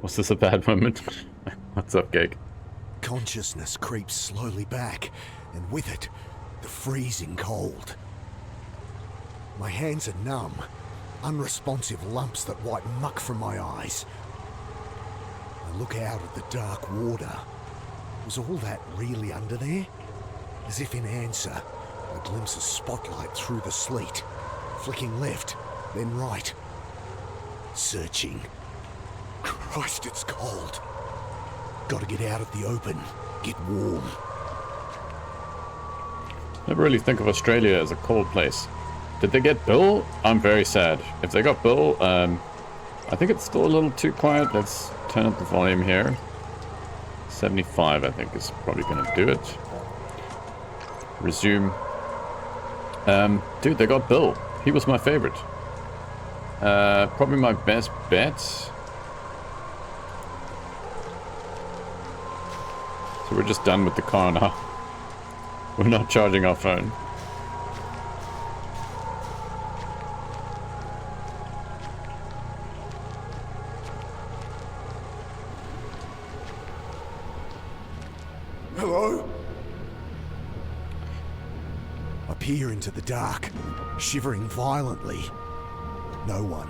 Was this a bad moment? What's up, Gig? Consciousness creeps slowly back, and with it, the freezing cold. My hands are numb, unresponsive lumps that wipe muck from my eyes. I look out at the dark water. Was all that really under there? As if in answer, I glimpse a spotlight through the sleet, flicking left, then right. Searching. Christ, it's cold. Gotta get out of the open, get warm. Never really think of Australia as a cold place. Did they get Bill? I'm very sad. If they got Bill, I think it's still a little too quiet. Let's turn up the volume here. 75, I think, is probably going to do it. Resume. Dude, they got Bill. He was my favorite. Probably my best bet. So we're just done with the car now. We're not charging our phone. Hello? I peer into the dark, shivering violently. No one.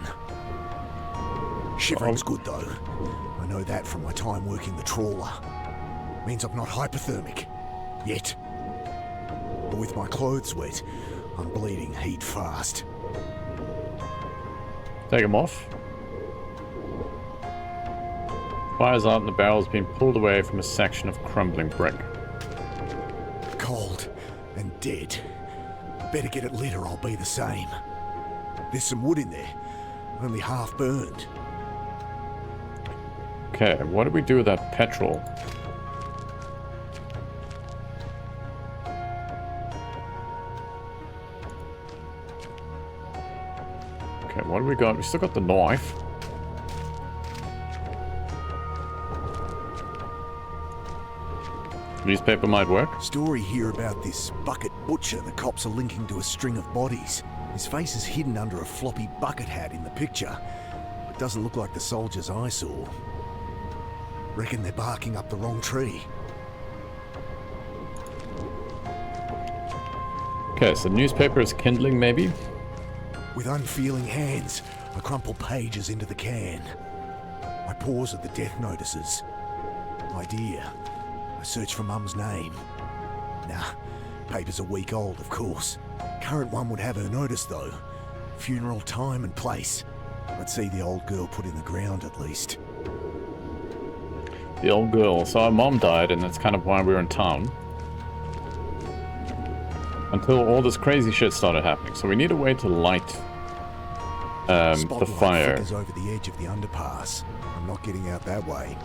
Shivering's good though. I know that from my time working the trawler. Means I'm not hypothermic. Yet. But with my clothes wet, I'm bleeding heat fast. Take them off. Fire's out and the barrel's been pulled away from a section of crumbling brick. Cold and dead. Better get it lit or I'll be the same. There's some wood in there, only half burned. Okay, what do we do with that petrol? Okay, what do we got? We still got the knife. Newspaper might work. Story here about this bucket butcher the cops are linking to a string of bodies. His face is hidden under a floppy bucket hat in the picture. It doesn't look like the soldiers I saw. Reckon they're barking up the wrong tree. Okay, so newspaper is kindling, maybe? With unfeeling hands, I crumple pages into the can. I pause at the death notices. Idea. I search for Mum's name. Nah, paper's a week old, of course. Current one would have her notice, though. Funeral time and place. I'd see the old girl put in the ground, at least. The old girl. So our mom died, and that's kind of why we were in town. Until all this crazy shit started happening. So we need a way to light the fire. Flickers over the edge of the underpass. I'm not getting out that way.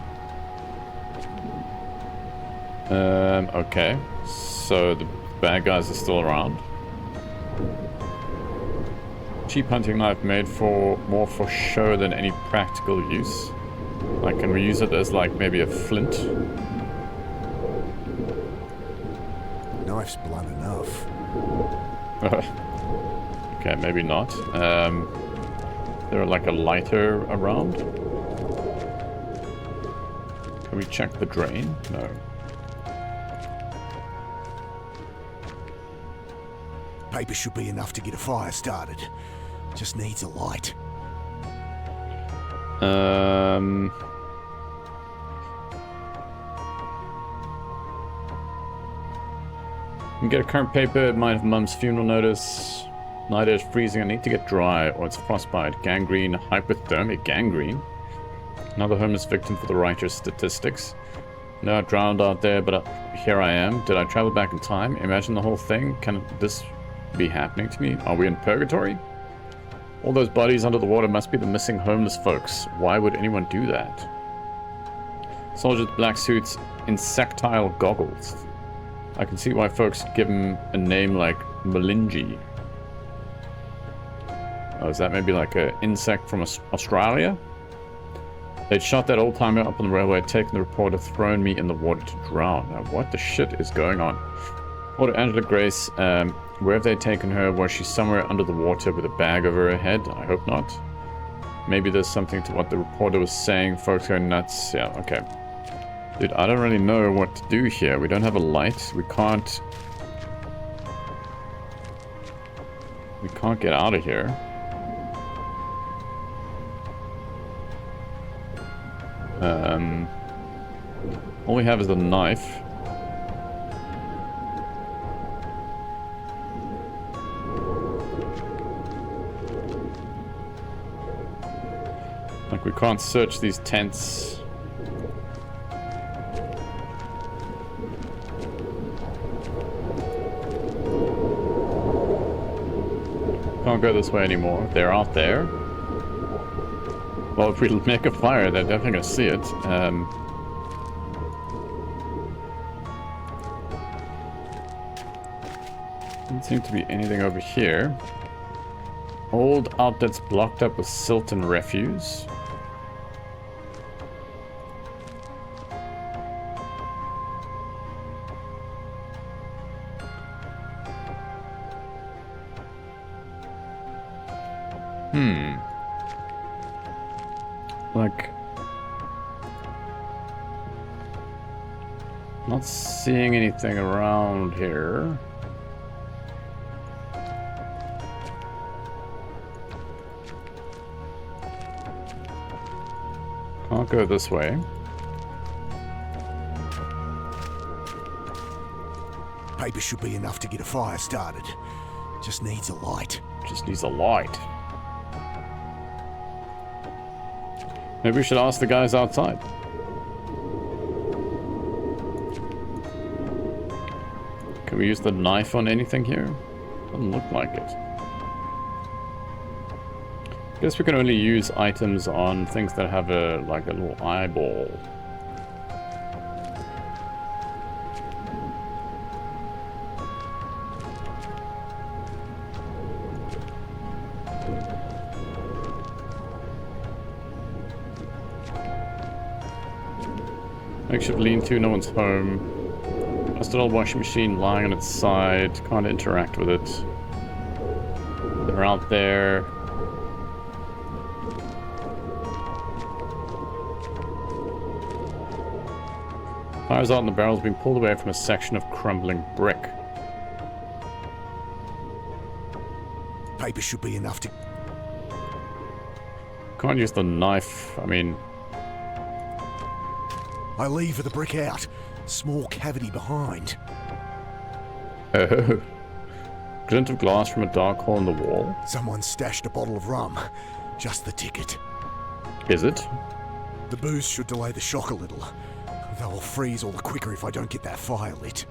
Okay. So the bad guys are still around. Cheap hunting knife made for more for show than any practical use. Like, can we use it as like maybe a flint? Knife's blunt enough. Okay, maybe not. There like a lighter around? Can we check the drain? No. Paper should be enough to get a fire started. Just needs a light. You can get a current paper. It might have Mum's funeral notice. Night air's freezing. I need to get dry, or it's frostbite. Gangrene, hypothermic gangrene. Another homeless victim for the writer's statistics. No, I drowned out there, but here I am. Did I travel back in time? Imagine the whole thing. Can this be happening to me? Are we in purgatory? All those bodies under the water must be the missing homeless folks. Why would anyone do that? Soldiers, black suits, insectile goggles. I can see why folks give him a name like Malingi. Oh, is that maybe like an insect from Australia? They'd shot that old timer up on the railway, taken the reporter, thrown me in the water to drown. Now, what the shit is going on? What Angela Grace, where have they taken her? Was she somewhere under the water with a bag over her head? I hope not. Maybe there's something to what the reporter was saying. Folks go nuts. Yeah, okay. Dude, I don't really know what to do here. We don't have a light. We can't get out of here. All we have is a knife. Like, we can't search these tents. Can't go this way anymore. They're out there. Well, if we make a fire, they're definitely going to see it. Doesn't seem to be anything over here. Old outlets blocked up with silt and refuse. Like, not seeing anything around here. Can't go this way. Paper should be enough to get a fire started. Just needs a light. Just needs a light. Maybe we should ask the guys outside. Can we use the knife on anything here? Doesn't look like it. Guess we can only use items on things that have a like a little eyeball. Makeshift lean-to, no one's home. Just an old washing machine lying on its side. Can't interact with it. They're out there. Fire's out and the barrel's being pulled away from a section of crumbling brick. Paper should be enough to... Can't use the knife, I mean... I lever the brick out. Small cavity behind. Oh. Glint of glass from a dark hole in the wall. Someone stashed a bottle of rum. Just the ticket. Is it? The booze should delay the shock a little. Though I'll freeze all the quicker if I don't get that fire lit.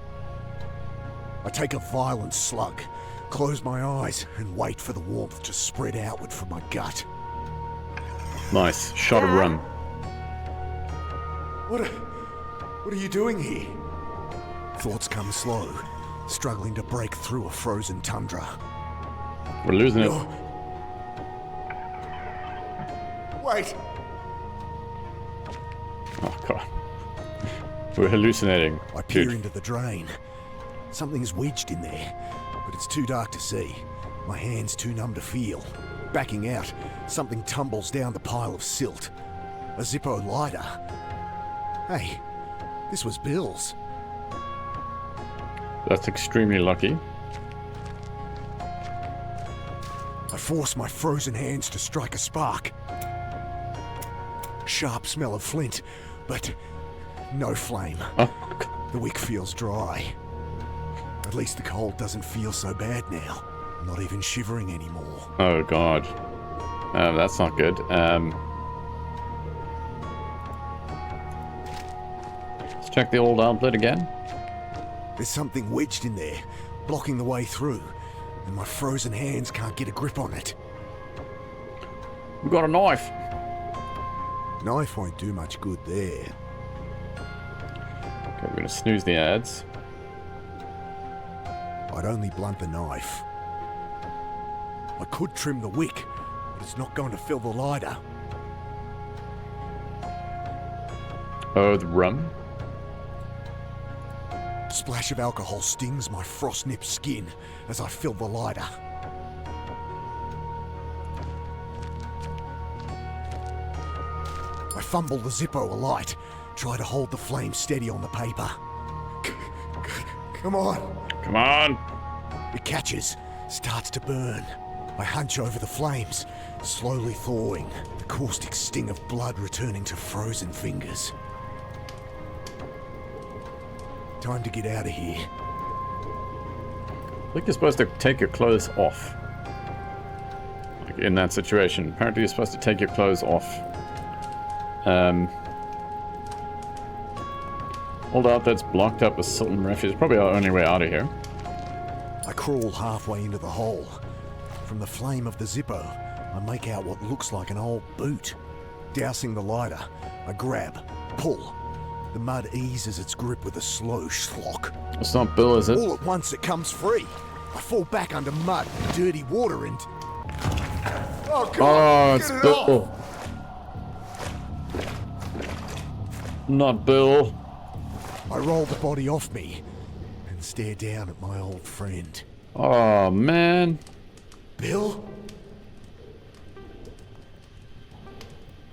I take a violent slug, close my eyes, and wait for the warmth to spread outward from my gut. Nice. Shot of rum. What are you doing here? Thoughts come slow, struggling to break through a frozen tundra. We're losing it. Wait! Oh, God. We're hallucinating. I peer Dude. into the drain. Something's wedged in there, but it's too dark to see. My hand's too numb to feel. Backing out, something tumbles down the pile of silt. A Zippo lighter. Hey, this was Bill's. That's extremely lucky. I force my frozen hands to strike a spark. Sharp smell of flint, but no flame. Oh, The wick feels dry. At least the cold doesn't feel so bad now. I'm not even shivering anymore. oh God. That's not good. Let's check the old outlet again. There's something wedged in there, blocking the way through, and my frozen hands can't get a grip on it. We've got a knife. Knife won't do much good there. Okay, we're gonna snooze the ads. I'd only blunt the knife. I could trim the wick, but it's not going to fill the lighter. Oh, the rum. Splash of alcohol stings my frost-nipped skin as I fill the lighter. I fumble the Zippo alight, try to hold the flame steady on the paper. Come on. Come on. It catches, starts to burn. I hunch over the flames, slowly thawing, the caustic sting of blood returning to frozen fingers. Time to get out of here. I think you're supposed to take your clothes off. Like in that situation. Apparently you're supposed to take your clothes off. Hold out, that's blocked up with silt and refuse. Probably our only way out of here. I crawl halfway into the hole. From the flame of the Zippo, I make out what looks like an old boot. Dousing the lighter, I grab, pull. The mud eases its grip with a slow schlock. It's not Bill, is it? All at once it comes free. I fall back under mud, dirty water, and... Oh, God! Oh, it's get it Bill. off. Not Bill. I roll the body off me and stare down at my old friend. Oh, man. Bill?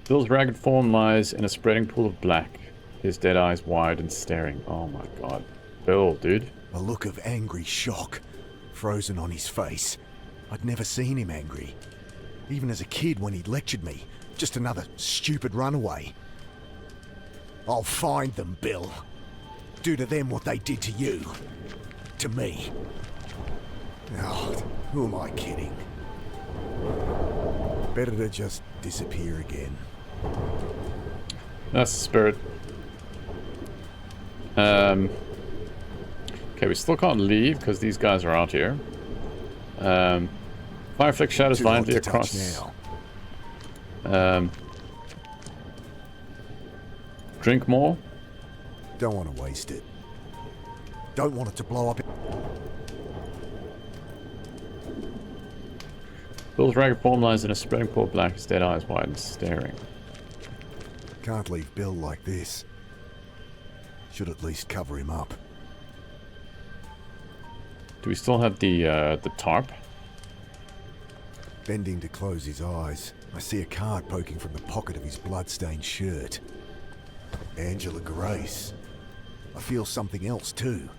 Bill's ragged form lies in a spreading pool of black, his dead eyes wide and staring. Oh my god. Bill, dude. A look of angry shock frozen on his face. I'd never seen him angry. Even as a kid when he'd lectured me. Just another stupid runaway. I'll find them, Bill. Do to them what they did to you. To me. Oh, who am I kidding? Better to just disappear again. That's the spirit. Okay, we still can't leave because these guys are out here. Fireflick shadows Too hot violently to touch across. now. Drink more. Don't want to waste it. Don't want it to blow up. Bill's ragged form lies in a spreading pool of black, his dead eyes wide and staring. Can't leave Bill like this. Should at least cover him up. Do we still have the tarp? Bending to close his eyes, I see a card poking from the pocket of his blood-stained shirt. Angela Grace. I feel something else too.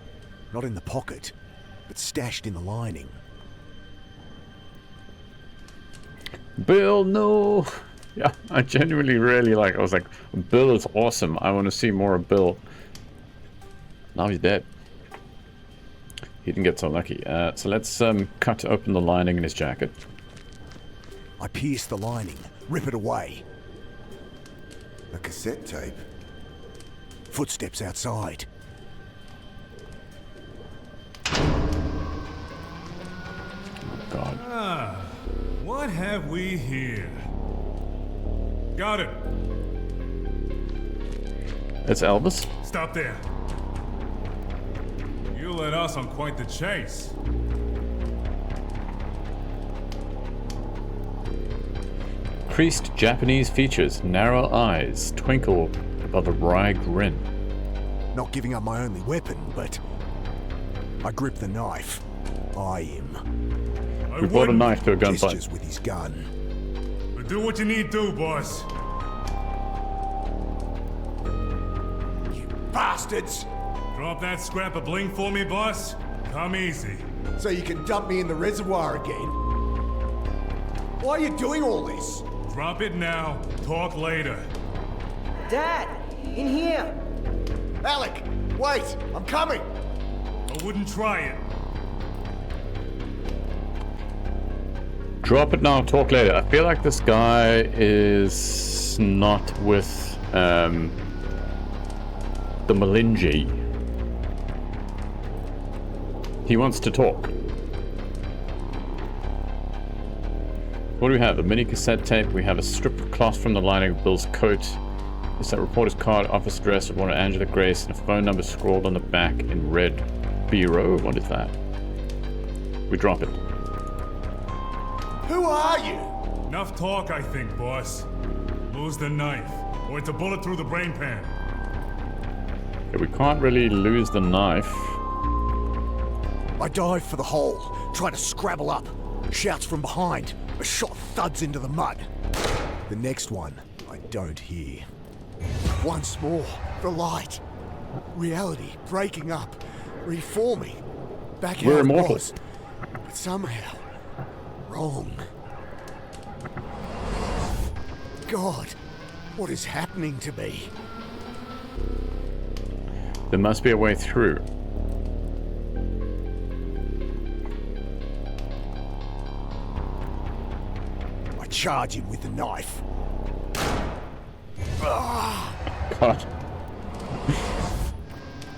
Not in the pocket, but stashed in the lining. Bill, no! Yeah, I genuinely really I was like, Bill is awesome. I want to see more of Bill. Now he's dead. He didn't get so lucky. So let's cut open the lining in his jacket. I pierce the lining, rip it away. A cassette tape. Footsteps outside. God. Ah, what have we here? Got it. It's Elvis. Stop there. You led us on quite the chase. Creased Japanese features, narrow eyes, twinkle above a wry grin. Not giving up my only weapon, but... I grip the knife. Eye him. We brought a knife to a Gestures gunfight. with his gun. But do what you need to, boss. You bastards! Drop that scrap of bling for me, boss. Come easy. So you can dump me in the reservoir again? Why are you doing all this? Drop it now. Talk later. Dad, in here. Alec, wait! I'm coming! I wouldn't try it. Drop it now, talk later. I feel like this guy is not with the Malinji. He wants to talk. What do we have? A mini cassette tape. We have a strip of cloth from the lining of Bill's coat. It's that reporter's card, office address of one of Angela Grace, and a phone number scrawled on the back in red. Bureau? What is that? We drop it. Who are you? Enough talk, I think, boss. Lose the knife, or it's a bullet through the brain pan. Okay, we can't really lose the knife. I dive for the hole, try to scrabble up. Shouts from behind. A shot thuds into the mud. The next one, I I don't hear. Once more, the light. Reality breaking up, reforming. Back We're how it immortal. was. But somehow, wrong. God, what is happening to me? There must be a way through. I charge him with the knife. God.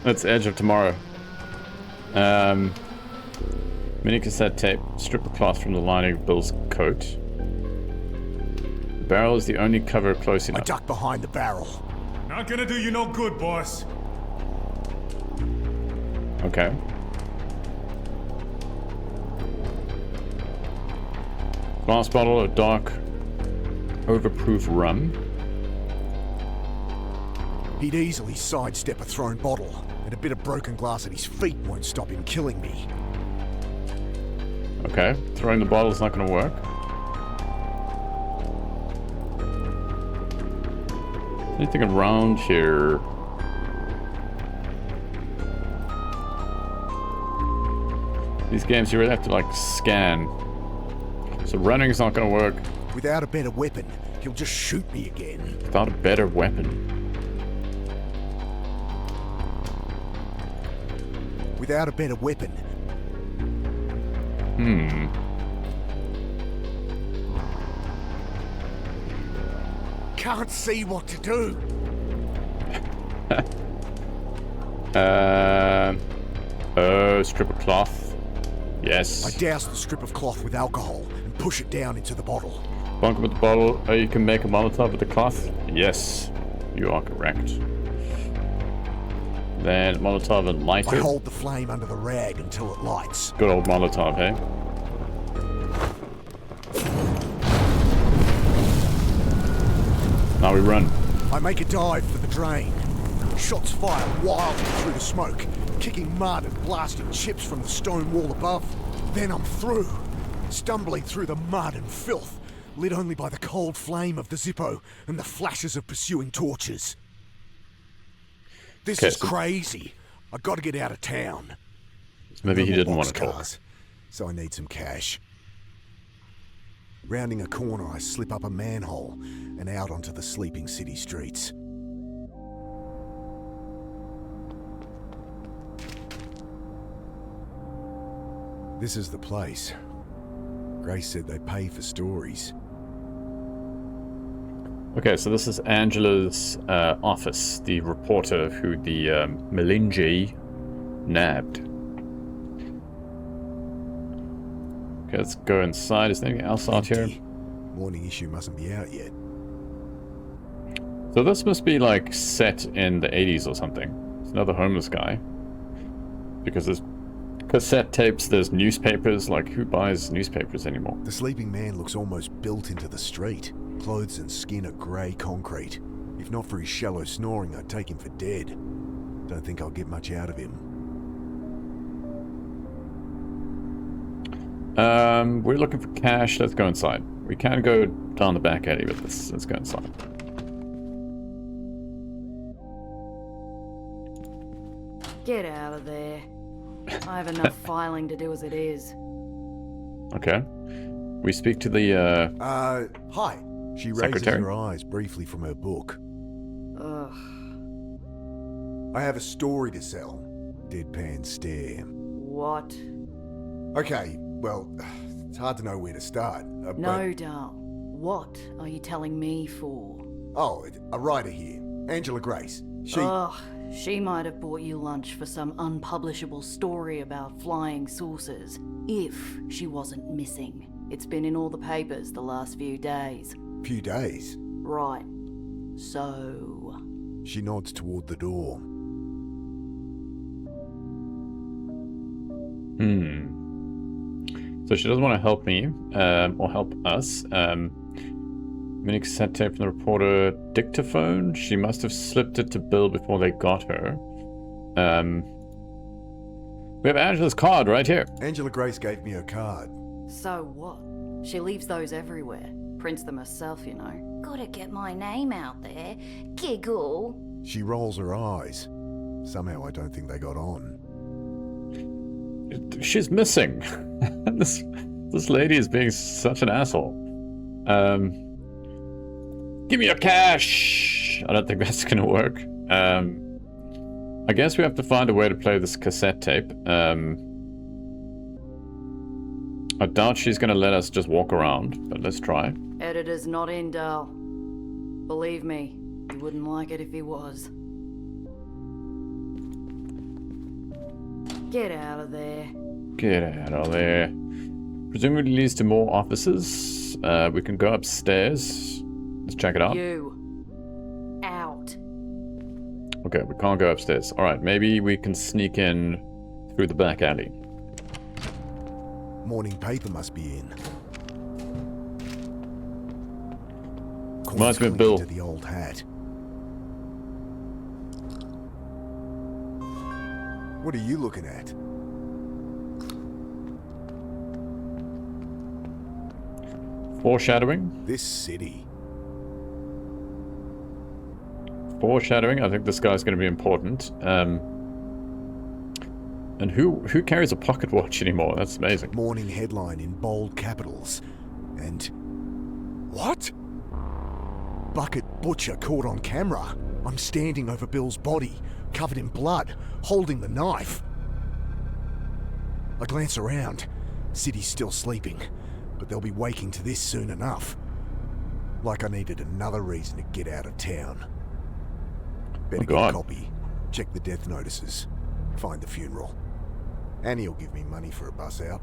That's Edge of Tomorrow. Mini cassette tape. Strip of cloth from the lining of Bill's coat. The barrel is the only cover close I enough. duck behind the barrel. Not gonna do you no good, boss. Okay. Glass bottle of dark, overproof rum. He'd easily sidestep a thrown bottle, and a bit of broken glass at his feet won't stop him killing me. Okay, throwing the bottle's not gonna work. Anything around here? These games you really have to like scan. So running's not gonna work Without a better weapon, he'll just shoot me again. without a better weapon. Without a better weapon, can't see what to do. Strip of cloth. Yes. I douse the strip of cloth with alcohol and push it down into the bottle. Bunker with the bottle. Oh, you can make a Molotov with the cloth? Yes. You are correct. Then Molotov and light I it. hold the flame under the rag until it lights. Good old Molotov, hey? Now we run. I make a dive for the drain. Shots fire wildly through the smoke, kicking mud and blasting chips from the stone wall above. Then I'm through, stumbling through the mud and filth, lit only by the cold flame of the Zippo and the flashes of pursuing torches. This Okay, is so- crazy. I gotta get out of town. Maybe he No more didn't want to talk. boxcars, so I need some cash. Rounding a corner, I slip up a manhole and out onto the sleeping city streets. This is the place. Grace said they pay for stories. Okay, so this is Angela's office, the reporter who the Melingi nabbed. Okay, let's go inside. Is there anything else out here? Empty. Morning issue mustn't be out yet. So this must be like set in the 80s or something. It's another homeless guy. Because there's cassette tapes, there's newspapers. Like, who buys newspapers anymore? The sleeping man looks almost built into the street. Clothes and skin are grey concrete. If not for his shallow snoring, I'd take him for dead. Don't think I'll get much out of him. We're looking for cash. Let's go inside. We can go down the back alley with this. Let's go inside. Get out of there. I have enough filing to do as it is. Okay. We speak to the, Hi. She raises Secretary? her eyes briefly from her book. Ugh. I have a story to sell. Deadpan stare. What? Okay, well, it's hard to know where to start. No, Dal. What are you telling me for? Oh, a writer here. Angela Grace. She... Ugh. She might have bought you lunch for some unpublishable story about flying saucers. If she wasn't missing. It's been in all the papers the last few days. Few days. Right. So... She nods toward the door. So she doesn't want to help me, or help us. Mini cassette tape from the reporter dictaphone. She must have slipped it to Bill before they got her. We have Angela's card right here. Angela Grace gave me her card. So what? She leaves those everywhere. Prints them herself, you know. Gotta get my name out there. Giggle. She rolls her eyes. Somehow I don't think they got on. She's missing. This lady is being such an asshole. Give me your cash! I don't think that's gonna work. I guess we have to find a way to play this cassette tape. I doubt she's gonna let us just walk around, but let's try. Editor's not in, Dal. Believe me, he wouldn't like it if he was. Get out of there. Get out of there. Presumably leads to more offices. We can go upstairs. Let's check it out. You. Out. Okay, we can't go upstairs. Alright, maybe we can sneak in through the back alley. Morning paper must be in. Reminds me of Coins Bill. into the old hat. What are you looking at? Foreshadowing. This city. Foreshadowing. I think this guy's going to be important. And who carries a pocket watch anymore? That's amazing. Morning headline in bold capitals. And... what? Bucket butcher caught on camera. I'm standing over Bill's body, covered in blood, holding the knife. I glance around. City's still sleeping, but they'll be waking to this soon enough. Like I needed another reason to get out of town. Better get a copy, check the death notices, find the funeral. Annie'll give me money for a bus out.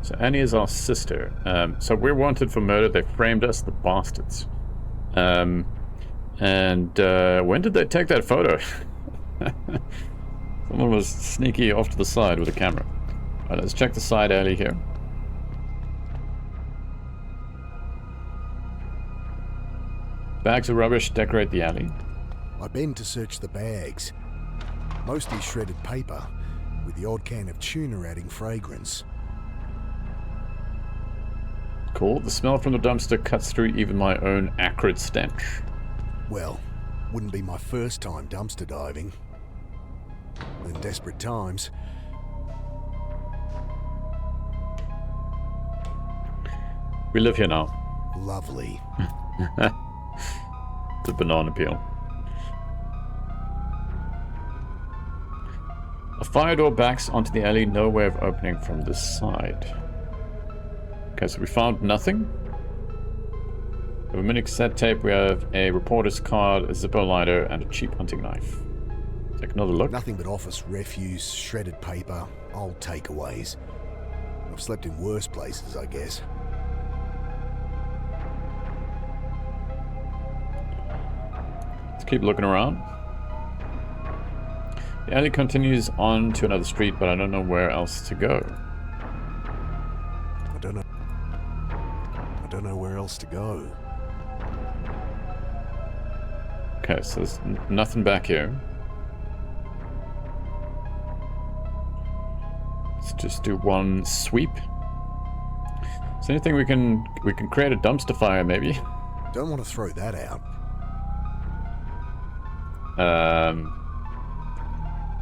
So Annie is our sister. So we're wanted for murder. They framed us, the bastards. And when did they take that photo? Someone was sneaky off to the side with a camera. Alright, let's check the side alley here. Bags of rubbish decorate the alley. I bend to search the bags. Mostly shredded paper, with the odd can of tuna adding fragrance. Cool. The smell from the dumpster cuts through even my own acrid stench. Well, wouldn't be my first time dumpster diving. In desperate times. We live here now. Lovely. The banana peel. A fire door backs onto the alley, no way of opening from this side. Okay, so we found nothing. We have a mini cassette tape, we have a reporter's card, a Zippo lighter, and a cheap hunting knife. Take another look. Nothing but office refuse, shredded paper, old takeaways. I've slept in worse places, I guess. Let's keep looking around. The alley continues on to another street, but I don't know where else to go. I don't know where else to go. Okay, so there's nothing back here. Let's just do one sweep. Is there anything we can create a dumpster fire maybe? Don't want to throw that out.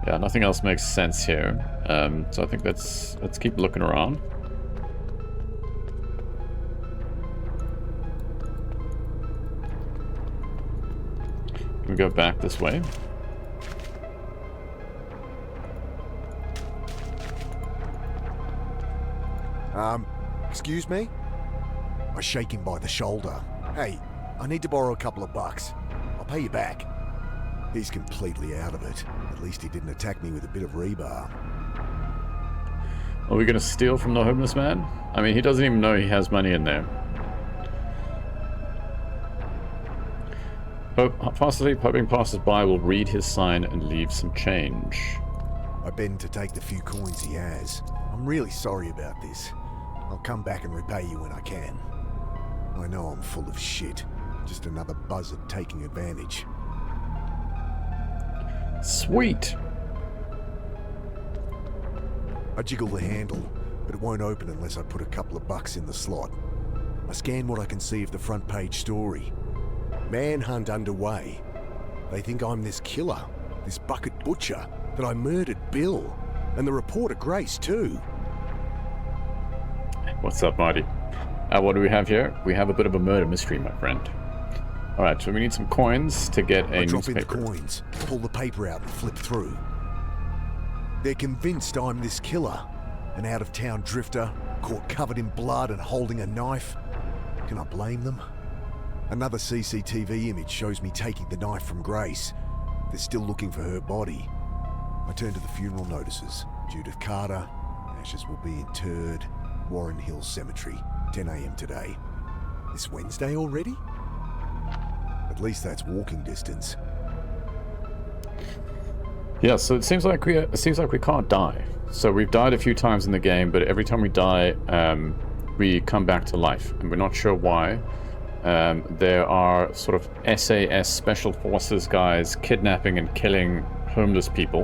Yeah, nothing else makes sense here. So I think let's keep looking around. Can we go back this way? Excuse me? I shake him by the shoulder. Hey, I need to borrow a couple of bucks. I'll pay you back. He's completely out of it. At least he didn't attack me with a bit of rebar. Are we gonna steal from the homeless man? I mean, he doesn't even know he has money in there. Hoping passers-by will read his sign and leave some change. I bend to take the few coins he has. I'm really sorry about this. I'll come back and repay you when I can. I know I'm full of shit. Just another buzzard taking advantage. Sweet! I jiggle the handle, but it won't open unless I put a couple of bucks in the slot. I scan what I can see of the front page story. Manhunt underway. They think I'm this killer, this bucket butcher, that I murdered Bill. And the reporter Grace, too. What's up, Marty? What do we have here? We have a bit of a murder mystery, my friend. Alright, so we need some coins to get a Drop in the newspaper. coins, pull the paper out and flip through. They're convinced I'm this killer. An out-of-town drifter, caught covered in blood and holding a knife. Can I blame them? Another CCTV image shows me taking the knife from Grace. They're still looking for her body. I turn to the funeral notices. Judith Carter, ashes will be interred, Warren Hills Cemetery, 10 a.m. today. This Wednesday already? At least that's walking distance. Yeah, so it seems like we can't die. So we've died a few times in the game, but every time we die, we come back to life, and we're not sure why. There are sort of SAS Special Forces guys kidnapping and killing homeless people,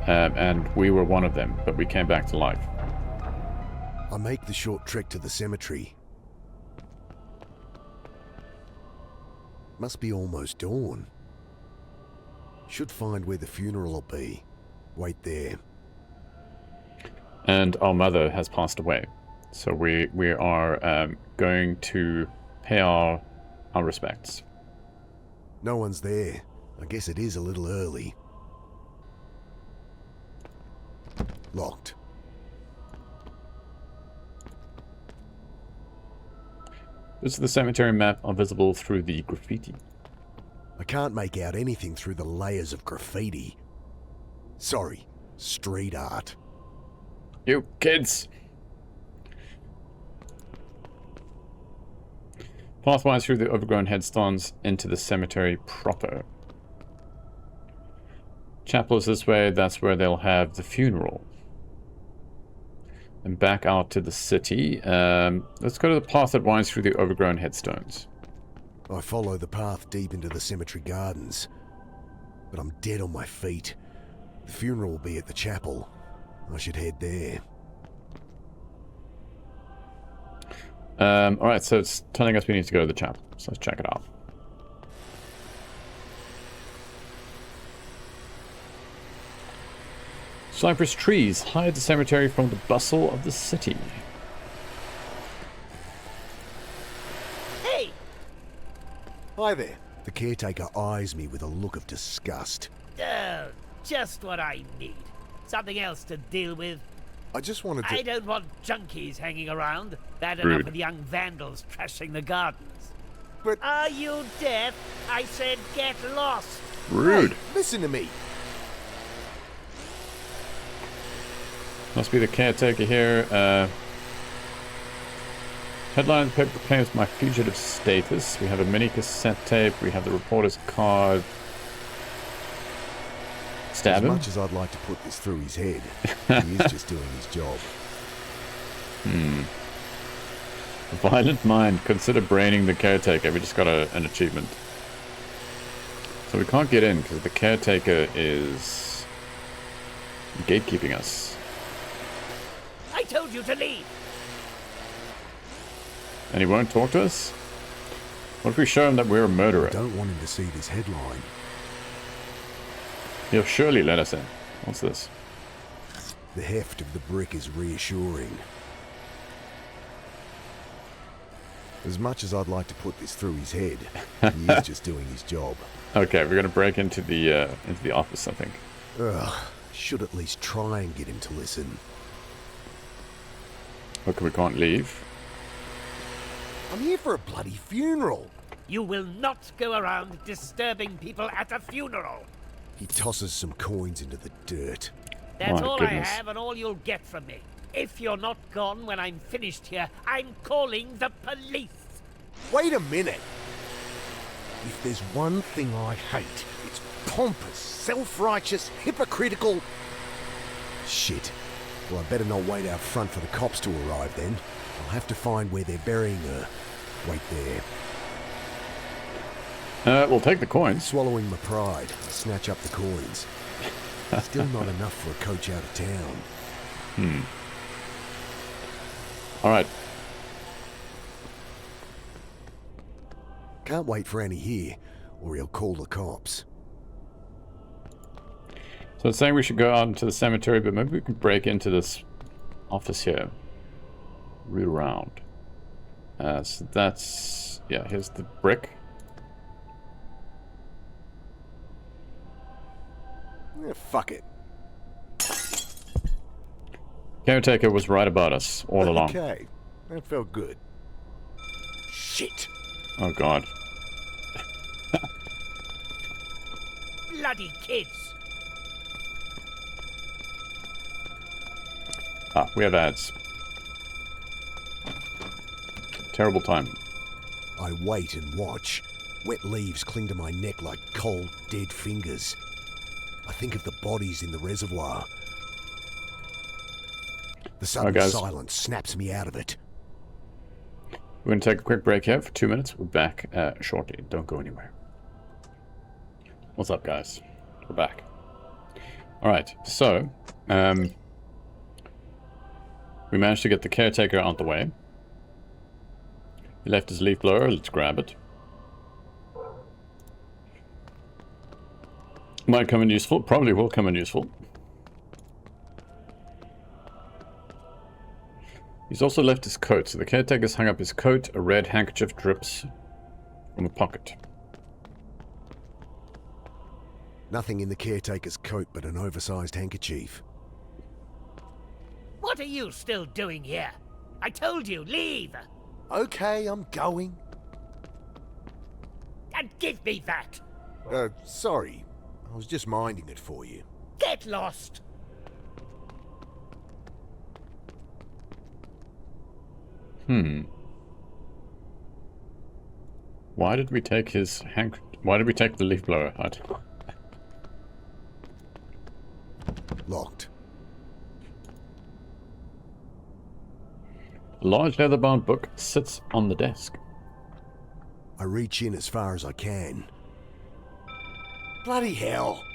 and we were one of them, but we came back to life. I make the short trek to the cemetery. Must be almost dawn. Should find where the funeral will be. Wait there. And our mother has passed away, so we are going to pay our respects. No one's there. I guess it is a little early. Locked. Bits of the cemetery map are visible through the graffiti. I can't make out anything through the layers of graffiti. Sorry, street art. You kids! Pathwise through the overgrown headstones into the cemetery proper. Chapel is this way, that's where they'll have the funeral. And back out to the city. Let's go to the path that winds through the overgrown headstones. I follow the path deep into the cemetery gardens. But I'm dead on my feet. The funeral will be at the chapel. I should head there. Alright, so it's telling us we need to go to the chapel. So let's check it out. Cypress trees hide the cemetery from the bustle of the city. Hey! Hi there. The caretaker eyes me with a look of disgust. Oh, just what I need. Something else to deal with. I just wanted to... I don't want junkies hanging around. Bad Rude. enough with young vandals trashing the gardens. But... Are you deaf? I said get lost. Rude. Hey, listen to me. Must be the caretaker here. Headline paper proclaims my fugitive status. We have a mini cassette tape. We have the reporter's card. Stab him. As much as I'd like to put this through his head, he is just doing his job. Violent mind. Consider braining the caretaker. We just got an achievement. So we can't get in because the caretaker is gatekeeping us. I told you to leave. And he won't talk to us? What if we show him that we're a murderer? I don't want him to see this headline. He'll surely let us in. What's this? The heft of the brick is reassuring. As much as I'd like to put this through his head, he is just doing his job. Okay, we're gonna break into the office, I think. Ugh, should at least try and get him to listen. Okay, we can't leave. I'm here for a bloody funeral. You will not go around disturbing people at a funeral. He tosses some coins into the dirt. That's My all goodness. I have and all you'll get from me. If you're not gone when I'm finished here, I'm calling the police. Wait a minute. If there's one thing I hate, it's pompous, self-righteous, hypocritical... Shit. Well, I better not wait out front for the cops to arrive then. I'll have to find where they're burying her. Wait there. We'll take the coins. Swallowing my pride, I snatch up the coins. Still not enough for a coach out of town. Alright. Can't wait for Annie here, or he'll call the cops. So it's saying we should go out into the cemetery, but maybe we can break into this office here. Root around. So that's... yeah, here's the brick. Fuck it. Caretaker was right about us all along. Okay, that felt good. Shit. Oh god. Bloody kids! Ah, we have ads. Terrible time. I wait and watch. Wet leaves cling to my neck like cold, dead fingers. I think of the bodies in the reservoir. The sudden guys. silence snaps me out of it. We're going to take a quick break here for 2 minutes. We're back shortly. Don't go anywhere. What's up, guys? We're back. Alright, so... we managed to get the caretaker out the way. He left his leaf blower. Let's grab it. Might come in useful. Probably will come in useful. He's also left his coat. So the caretaker's hung up his coat. A red handkerchief drips from a pocket. Nothing in the caretaker's coat but an oversized handkerchief. What are you still doing here? I told you, leave! Okay, I'm going. And give me that! Sorry. I was just minding it for you. Get lost! Why did we take his why did we take the leaf blower? I don't know. Locked. A large leather-bound book sits on the desk. I reach in as far as I can. Bloody hell!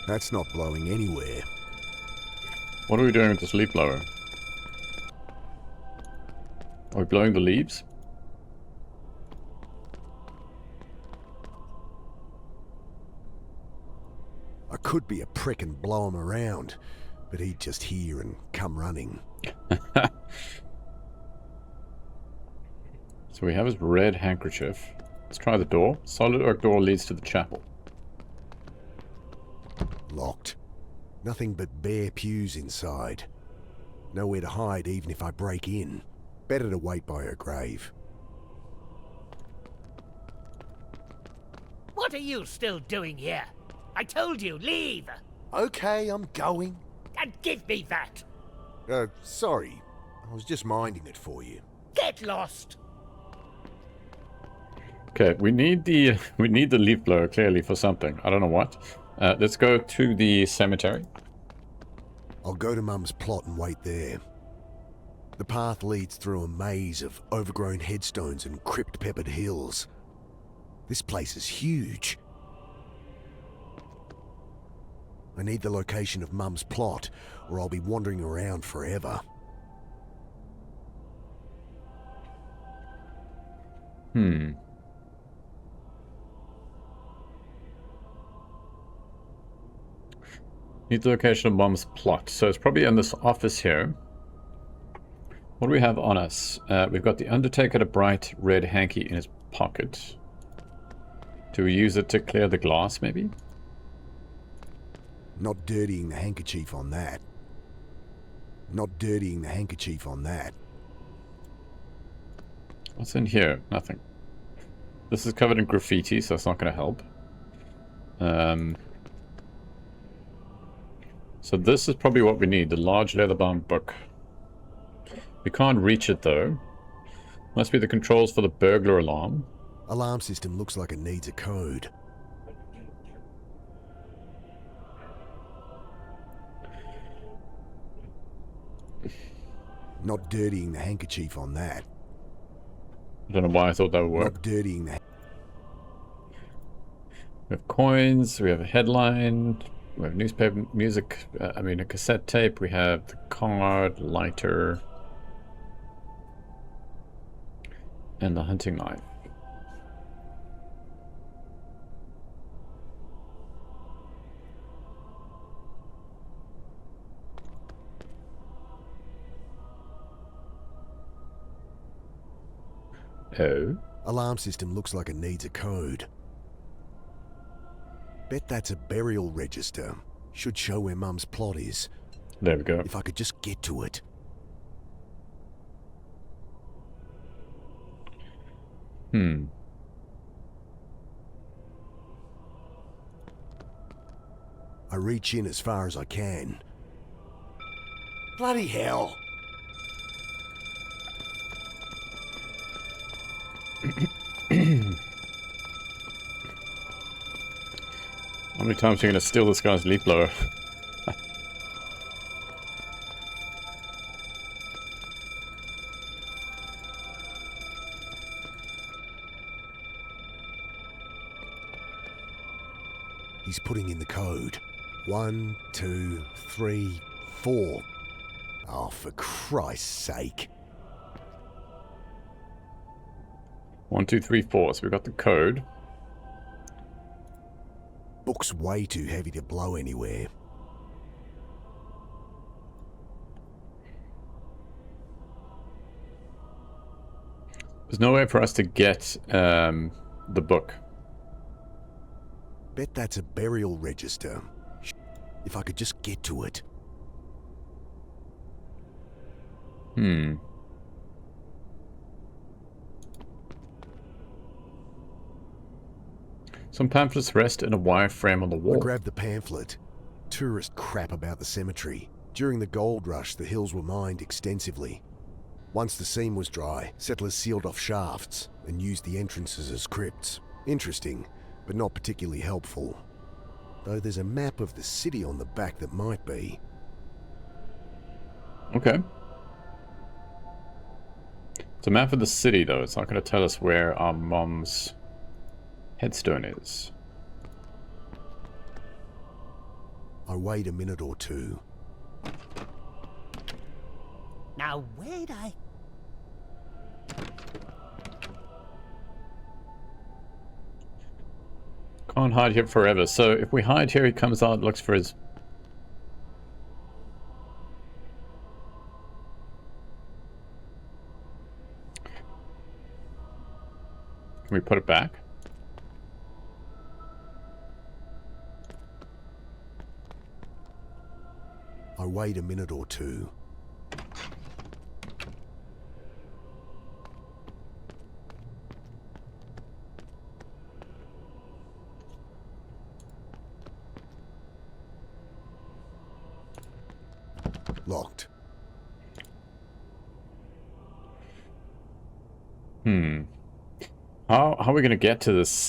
That's not blowing anywhere. What are we doing with this leaf blower? Are we blowing the leaves? I could be a prick and blow him around, but he'd just hear and come running. So we have his red handkerchief. Let's try the door. Solid oak door leads to the chapel. Locked. Nothing but bare pews inside. Nowhere to hide even if I break in. Better to wait by her grave. What are you still doing here? I told you, leave! Okay, I'm going. And give me that! Sorry. I was just minding it for you. Get lost! Okay, we need the leaf blower clearly for something. I don't know what. Let's go to the cemetery. I'll go to Mum's plot and wait there. The path leads through a maze of overgrown headstones and crypt-peppered hills. This place is huge. I need the location of Mum's plot, or I'll be wandering around forever. Need the location of Mom's plot. So it's probably in this office here. What do we have on us? We've got the Undertaker, a bright red hanky in his pocket. Do we use it to clear the glass, maybe? Not dirtying the handkerchief on that. Not dirtying the handkerchief on that. What's in here? Nothing. This is covered in graffiti, so it's not going to help. So this is probably what we need, the large leather-bound book. We can't reach it, though. Must be the controls for the burglar alarm. Alarm system looks like it needs a code. Not dirtying the handkerchief on that. I don't know why I thought that would work. Not dirtying the... We have coins, we have a headline, we have newspaper, music, a cassette tape, we have the card, lighter, and the hunting knife. Oh. Alarm system looks like it needs a code. Bet that's a burial register. Should show where Mum's plot is. There we go. If I could just get to it. I reach in as far as I can. Bloody hell! How many times are you going to steal this guy's leaf blower? He's putting in the code. 1, 2, 3, 4. Oh, for Christ's sake. 1, 2, 3, 4. So we got the code. Book's way too heavy to blow anywhere. There's no way for us to get the book. Bet that's a burial register. If I could just get to it. Some pamphlets rest in a wire frame on the I wall. grabbed the pamphlet. Tourist crap about the cemetery. During the gold rush, the hills were mined extensively. Once the seam was dry, settlers sealed off shafts and used the entrances as crypts. Interesting, but not particularly helpful. Though there's a map of the city on the back that might be. Okay. It's a map of the city, though. It's not going to tell us where our mom's headstone is. I wait a minute or two. Now where'd I... Can't hide here forever. So if we hide here, he comes out, looks for his... Can we put it back? I wait a minute or two. Locked. How are we going to get to this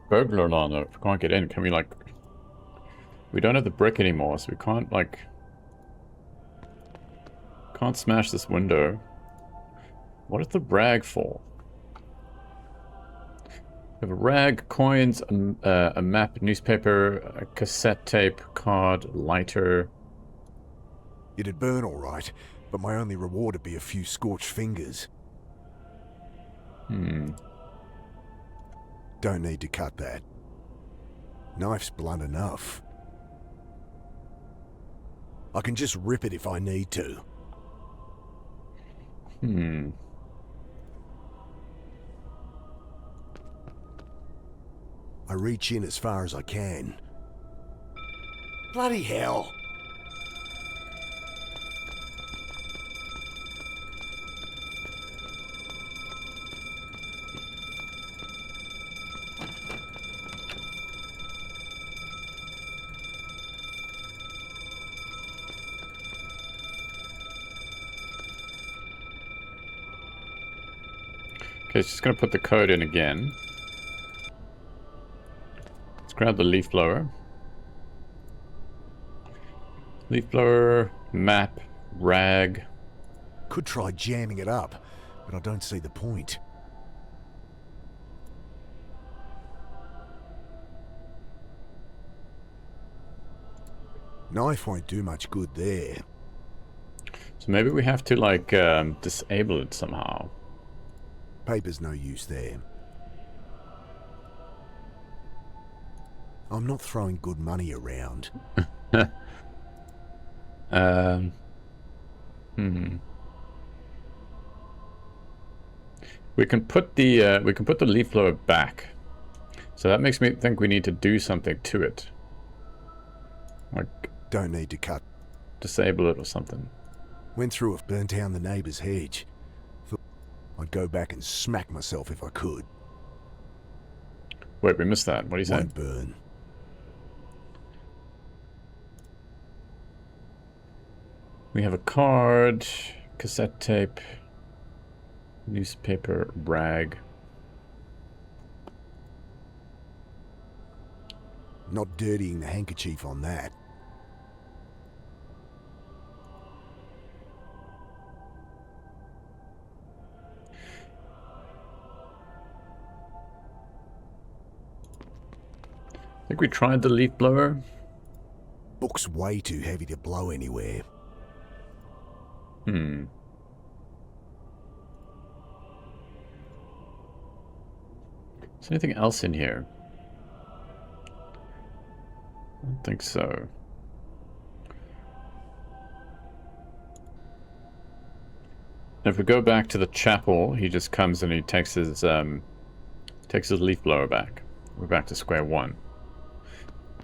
burglar alarm, though? If we can't get in, can we, like... We don't have the brick anymore, so we can't, like... Can't smash this window. What is the rag for? We have a rag, coins, a map, newspaper, a cassette tape, card, lighter. It'd burn all right, but my only reward would be a few scorched fingers. Don't need to cut that. Knife's blunt enough. I can just rip it if I need to. I reach in as far as I can. Bloody hell! Okay, it's just going to put the code in again. Let's grab the leaf blower. Leaf blower, map, Rag. Could try jamming it up, but I don't see the point. Knife won't do much good there. So maybe we have to, like, disable it somehow. Paper's no use there. I'm not throwing good money around. We can put the leaf blower back. So that makes me think we need to do something to it. Like Don't need to cut. disable it or something. Went through it, burnt down the neighbour's hedge. Thought I'd go back and smack myself if I could. Wait, we missed that. What do you say? Won't burn. We have a card, cassette tape, newspaper, rag. Not dirtying the handkerchief on that. I think we tried the leaf blower. Book's way too heavy to blow anywhere. Is there anything else in here? I don't think so. If we go back to the chapel, he just comes and he takes his leaf blower back. We're back to square one.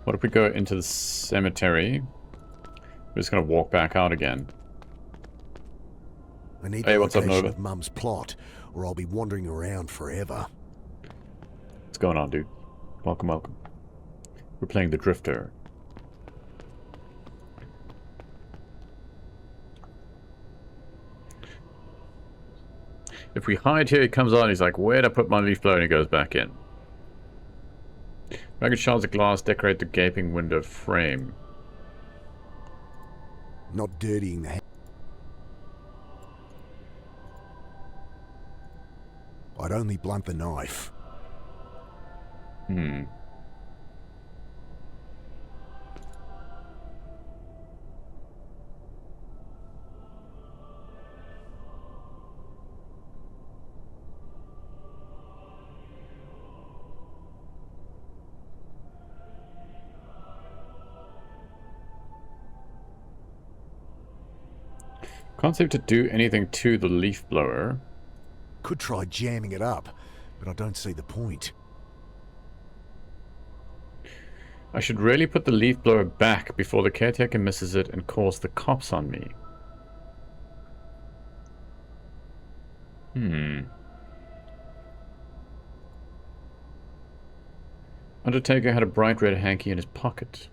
What if we go into the cemetery? We're just gonna walk back out again. I need Hey, the what's up, location Nova? of Mum's plot, or I'll be wandering around forever. What's going on, dude? Welcome, welcome. We're playing the Drifter. If we hide here, he comes on, he's like, where'd I put my leaf blower? And he goes back in. Ragged shards of glass decorate the gaping window frame. Not dirtying the I'd only blunt the knife. Can't seem to do anything to the leaf blower. Could try jamming it up, but I don't see the point. I should really put the leaf blower back before the caretaker misses it and calls the cops on me. Undertaker had a bright red hanky in his pocket.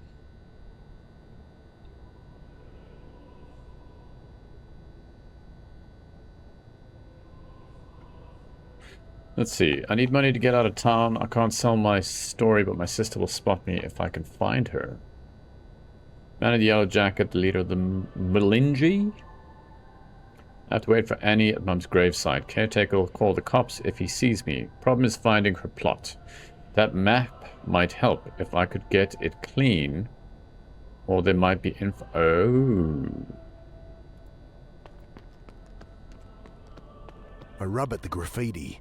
Let's see. I need money to get out of town. I can't sell my story, but my sister will spot me if I can find her. Man in the yellow jacket, the leader of the Melingi. I have to wait for Annie at Mum's gravesite. Caretaker will call the cops if he sees me. Problem is finding her plot. That map might help if I could get it clean. Or there might be info. Oh. I rub at the graffiti.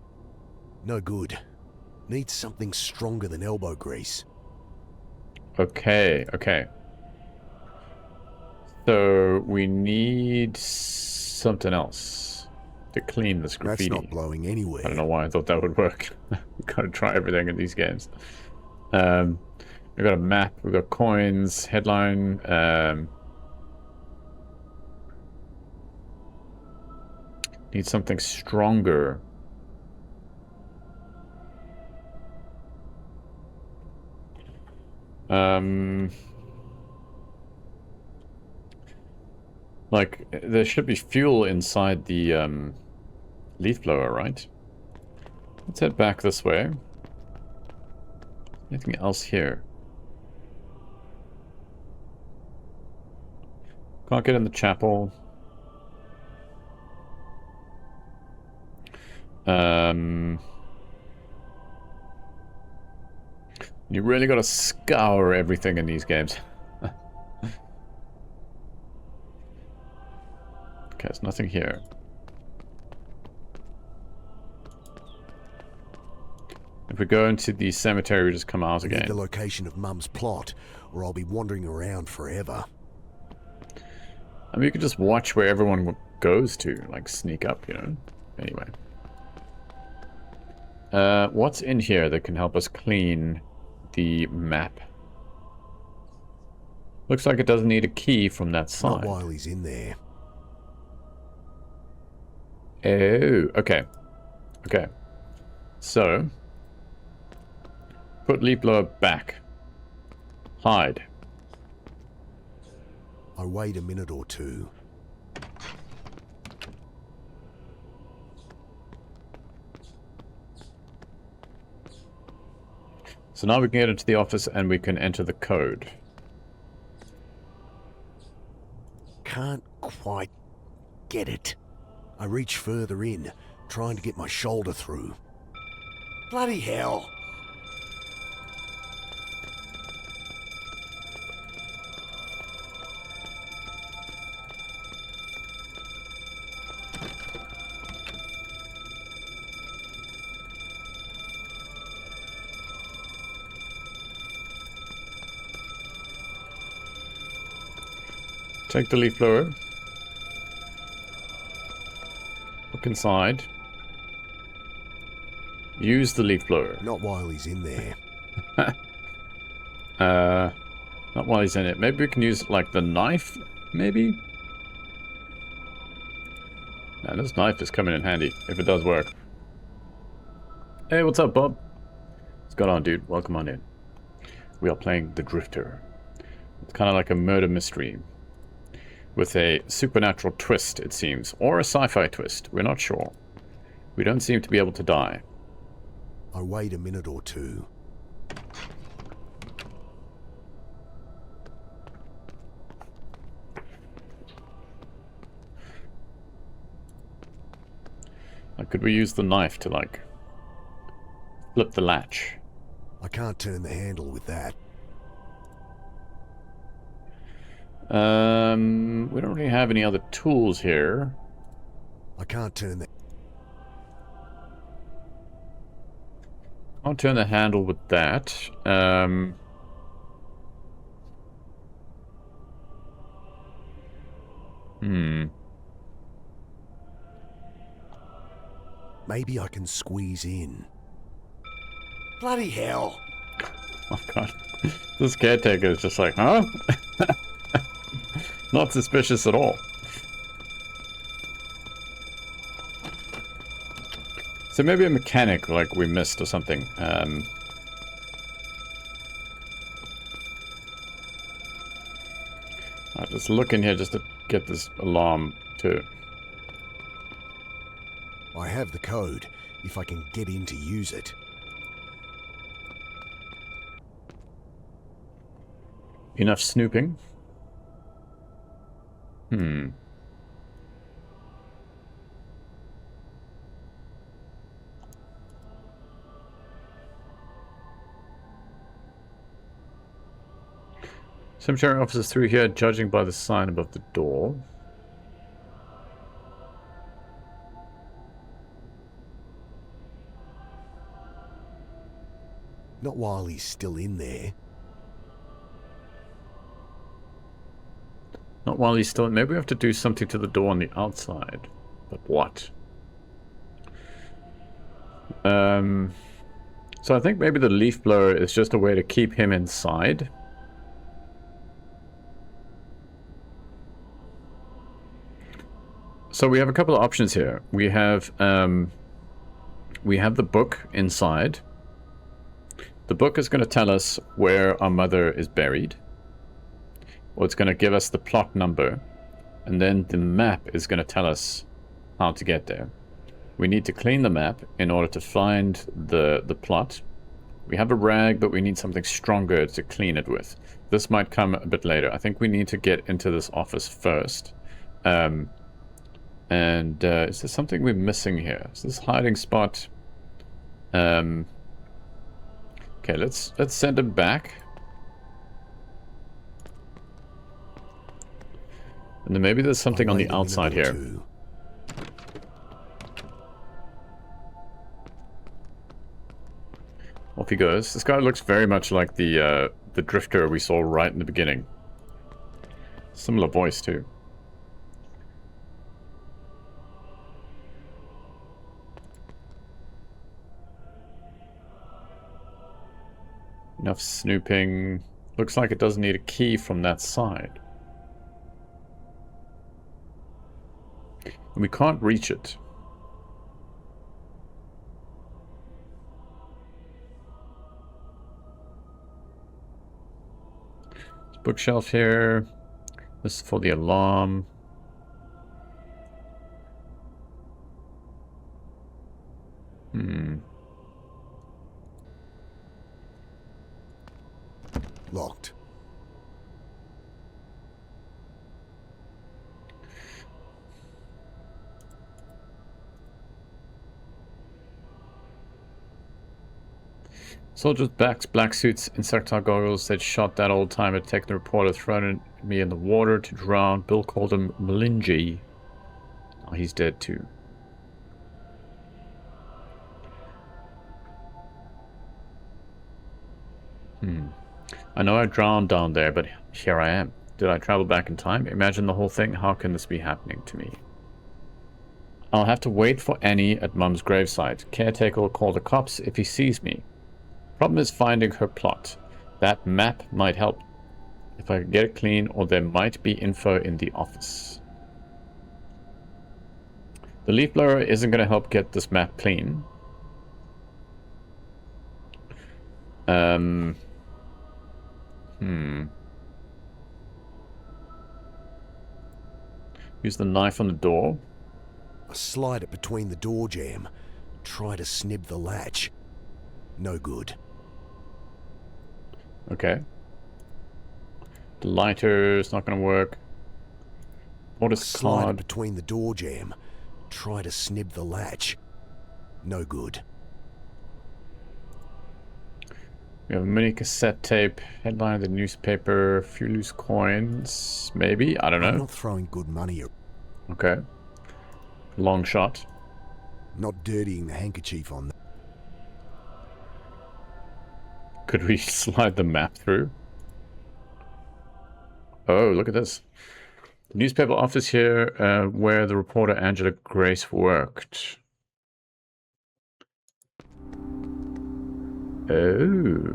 No good. Needs something stronger than elbow grease. Okay, okay. So we need something else to clean this graffiti. That's not blowing anywhere. I don't know why I thought that would work. We've got to try everything in these games. We've got a map, we've got coins, headline. Need something stronger. Like, there should be fuel inside the leaf blower, right? Let's head back this way. Anything else here? Can't get in the chapel. You really gotta scour everything in these games. Okay, there's nothing here. If we go into the cemetery, we just come out I need again. the location of Mum's plot, or I'll be wandering around forever. I mean, you could just watch where everyone goes to, like sneak up, you know? Anyway. What's in here that can help us clean the map? Looks like it doesn't need a key from that side. Not while he's in there. Oh, okay. Okay. So, put leaf blower back. Hide. I wait a minute or two. So now we can get into the office and we can enter the code. Can't quite get it. I reach further in, trying to get my shoulder through. Bloody hell! Take the leaf blower. Look inside. Use the leaf blower. Not while he's in there. Not while he's in it. Maybe we can use, like, the knife, maybe? Now, this knife is coming in handy, if it does work. Hey, what's up, Bob? What's going on, dude? Welcome on in. We are playing The Drifter. It's kind of like a murder mystery. With a supernatural twist, it seems. Or a sci-fi twist. We're not sure. We don't seem to be able to die. I wait a minute or two. Like, could we use the knife to, like, flip the latch? I can't turn the handle with that. We don't really have any other tools here. I can't turn the... I'll turn the handle with that. Maybe I can squeeze in. Bloody hell! Oh god. This caretaker is just like, huh? Not suspicious at all. So maybe a mechanic, like, we missed or something. Alright, let's look in here just to get this alarm too. I have the code, if I can get in to use it. Enough snooping. Cemetery officers through here, judging by the sign above the door. Not while he's still in there. Not while he's still... Maybe we have to do something to the door on the outside. But what? So I think maybe the leaf blower is just a way to keep him inside. So we have a couple of options here. We have the book inside. The book is going to tell us where our mother is buried. Or it's going to give us the plot number. And then the map is going to tell us how to get there. We need to clean the map in order to find the plot. We have a rag, but we need something stronger to clean it with. This might come a bit later. I think we need to get into this office first. And is there something we're missing here? Is this hiding spot? Okay, let's send him back. And then maybe there's something on the outside here. Off he goes. This guy looks very much like the drifter we saw right in the beginning. Similar voice too. Enough snooping. Looks like it doesn't need a key from that side. And we can't reach it. There's a bookshelf here. This is for the alarm. Locked. Soldiers, backs, black suits, insectile goggles. They'd shot that old timer, taken the reporter, thrown me in the water to drown. Bill called him Malingy. Oh, he's dead too. I know I drowned down there, but here I am. Did I travel back in time? Imagine the whole thing. How can this be happening to me? I'll have to wait for Annie at Mum's gravesite. Caretaker will call the cops if he sees me. Problem is finding her plot. That map might help if I can get it clean, or there might be info in the office. The leaf blower isn't going to help get this map clean. Use the knife on the door. I slide it between the door jamb. Try to snib the latch. No good. Okay. The lighter's not going to work. What is Slide it card? between the door jamb. Try to snib the latch. No good. We have a mini cassette tape, headline of the newspaper, a few loose coins, maybe? I don't I'm know. not throwing good money. Okay. Long shot. Not dirtying the handkerchief on that. Could we slide the map through? Oh, look at this. The newspaper office here, where the reporter Angela Grace worked. Oh.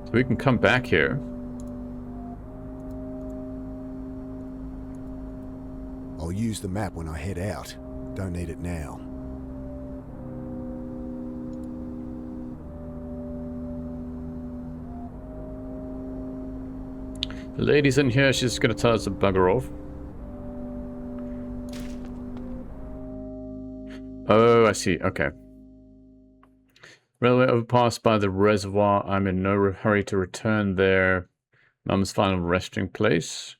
So we can come back here. I'll use the map when I head out. Don't need it now. The lady's in here. She's going to tell us to bugger off. Oh, I see. Okay. Railway overpass by the reservoir. I'm in no hurry to return there. Mum's final resting place.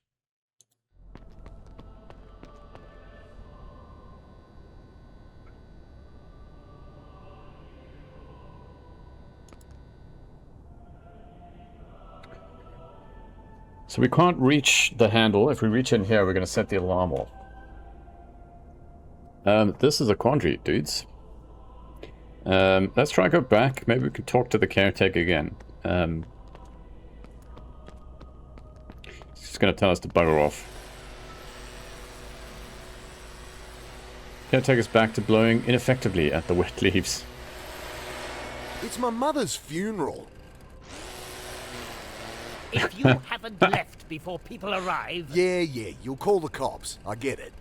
So we can't reach the handle. If we reach in here, we're going to set the alarm off. This is a quandary, dudes. Let's try and go back. Maybe we could talk to the caretaker again. She's going to tell us to bugger off. Caretaker's back to blowing ineffectively at the wet leaves. It's my mother's funeral. If you haven't left before people arrive... Yeah, you'll call the cops. I get it.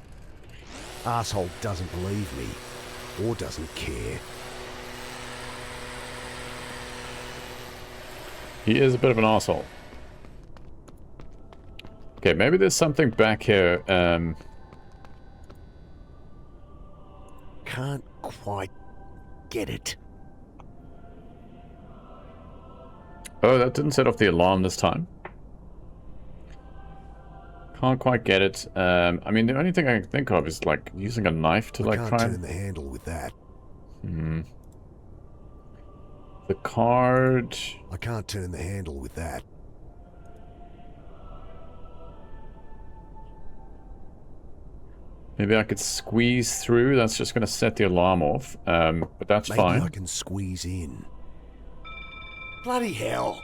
Asshole doesn't believe me. Or doesn't care. He is a bit of an asshole. Okay, maybe there's something back here. Can't quite get it. Oh, that didn't set off the alarm this time. Can't quite get it. I mean, the only thing I can think of is like using a knife to like I try can't turn and... the handle with that. The card... I can't turn the handle with that. Maybe I could squeeze through. That's just going to set the alarm off. But that's Maybe fine. I can squeeze in. Bloody hell!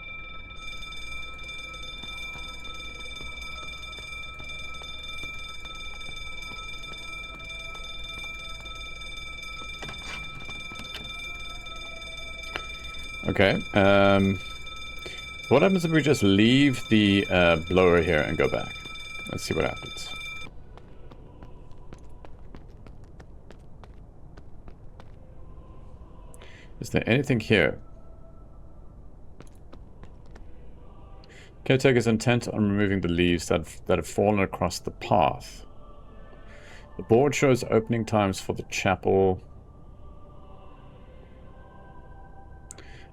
Okay. What happens if we just leave the blower here and go back? Let's see what happens. Is there anything here? Caretaker's intent on removing the leaves that have fallen across the path. The board shows opening times for the chapel.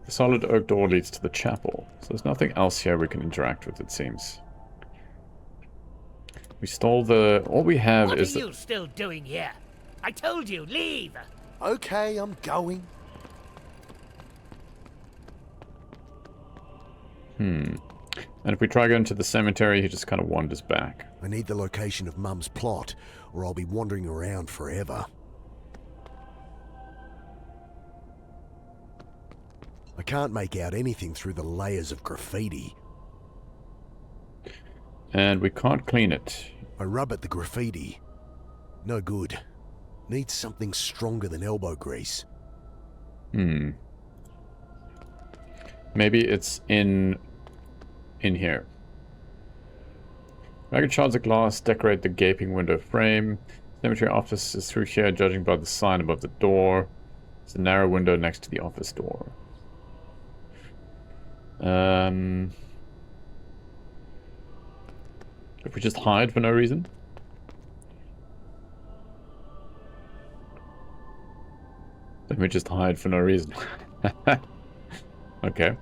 The solid oak door leads to the chapel, so there's nothing else here we can interact with, it seems. We stole the... All we have What is... are you still doing here? I told you, leave! Okay, I'm going. And if we try going to the cemetery, he just kind of wanders back. I need the location of Mum's plot, or I'll be wandering around forever. I can't make out anything through the layers of graffiti. And we can't clean it. I rub at the graffiti. No good. Needs something stronger than elbow grease. Maybe it's in here. Ragged shards of glass decorate the gaping window frame. Cemetery office is through here, judging by the sign above the door. There's a narrow window next to the office door. If we just hide for no reason? Let me just hide for no reason. Okay.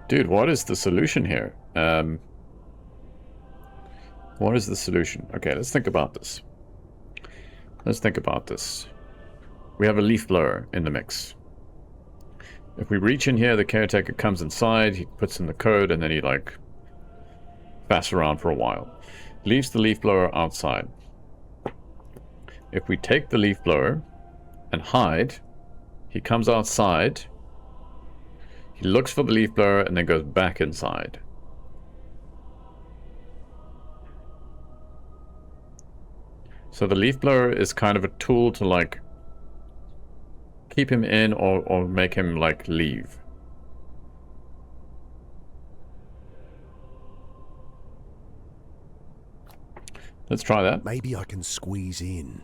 Dude, what is the solution here? What is the solution? Okay, let's think about this. Let's think about this. We have a leaf blower in the mix. If we reach in here, the caretaker comes inside, he puts in the code, and then he, like, faffs around for a while. Leaves the leaf blower outside. If we take the leaf blower and hide, he comes outside, he looks for the leaf blower, and then goes back inside. So the leaf blower is kind of a tool to, like, keep him in or make him, like, leave. Let's try that. Maybe I can squeeze in.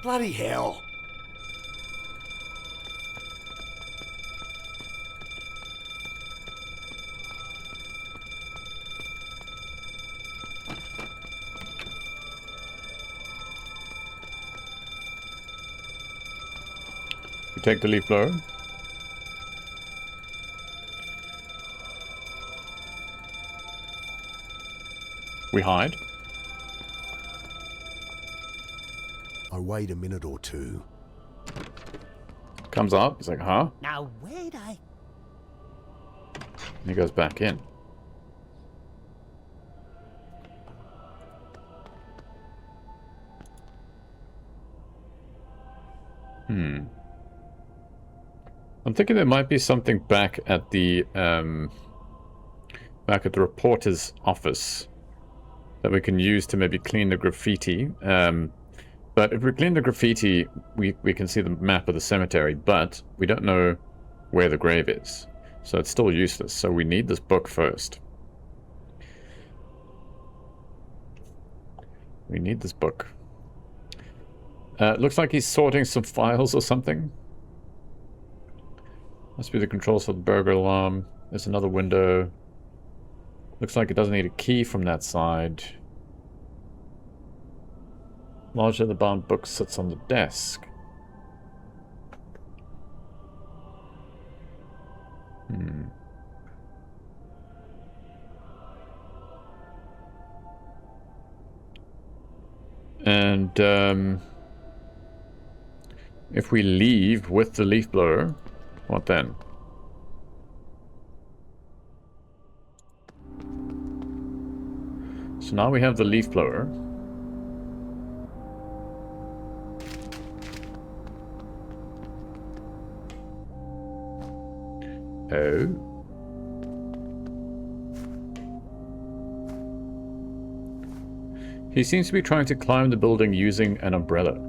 Bloody hell! We take the leaf blower. We hide. I wait a minute or two. Comes up. He's like, huh? Now, where'd I... And he goes back in. I'm thinking there might be something back at the reporter's office that we can use to maybe clean the graffiti. But if we clean the graffiti, we can see the map of the cemetery, but we don't know where the grave is. So it's still useless. So we need this book first. We need this book. Looks like he's sorting some files or something. Must be the controls for the burglar alarm. There's another window. Looks like it doesn't need a key from that side. Large leather-bound book sits on the desk. And if we leave with the leaf blower, what then? So now we have the leaf blower. Oh. He seems to be trying to climb the building using an umbrella.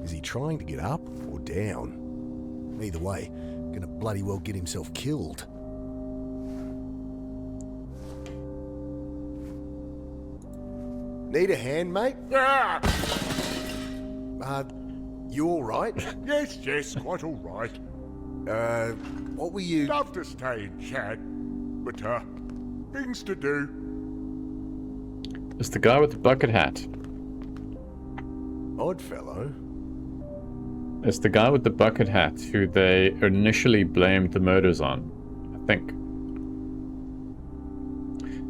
Is he trying to get up or down? Either way, gonna bloody well get himself killed. Need a hand, mate? Ah! You all right? Yes, quite all right. What were you... Love to stay and chat, but, things to do. It's the guy with the bucket hat. Odd fellow. It's the guy with the bucket hat who they initially blamed the murders on, I think.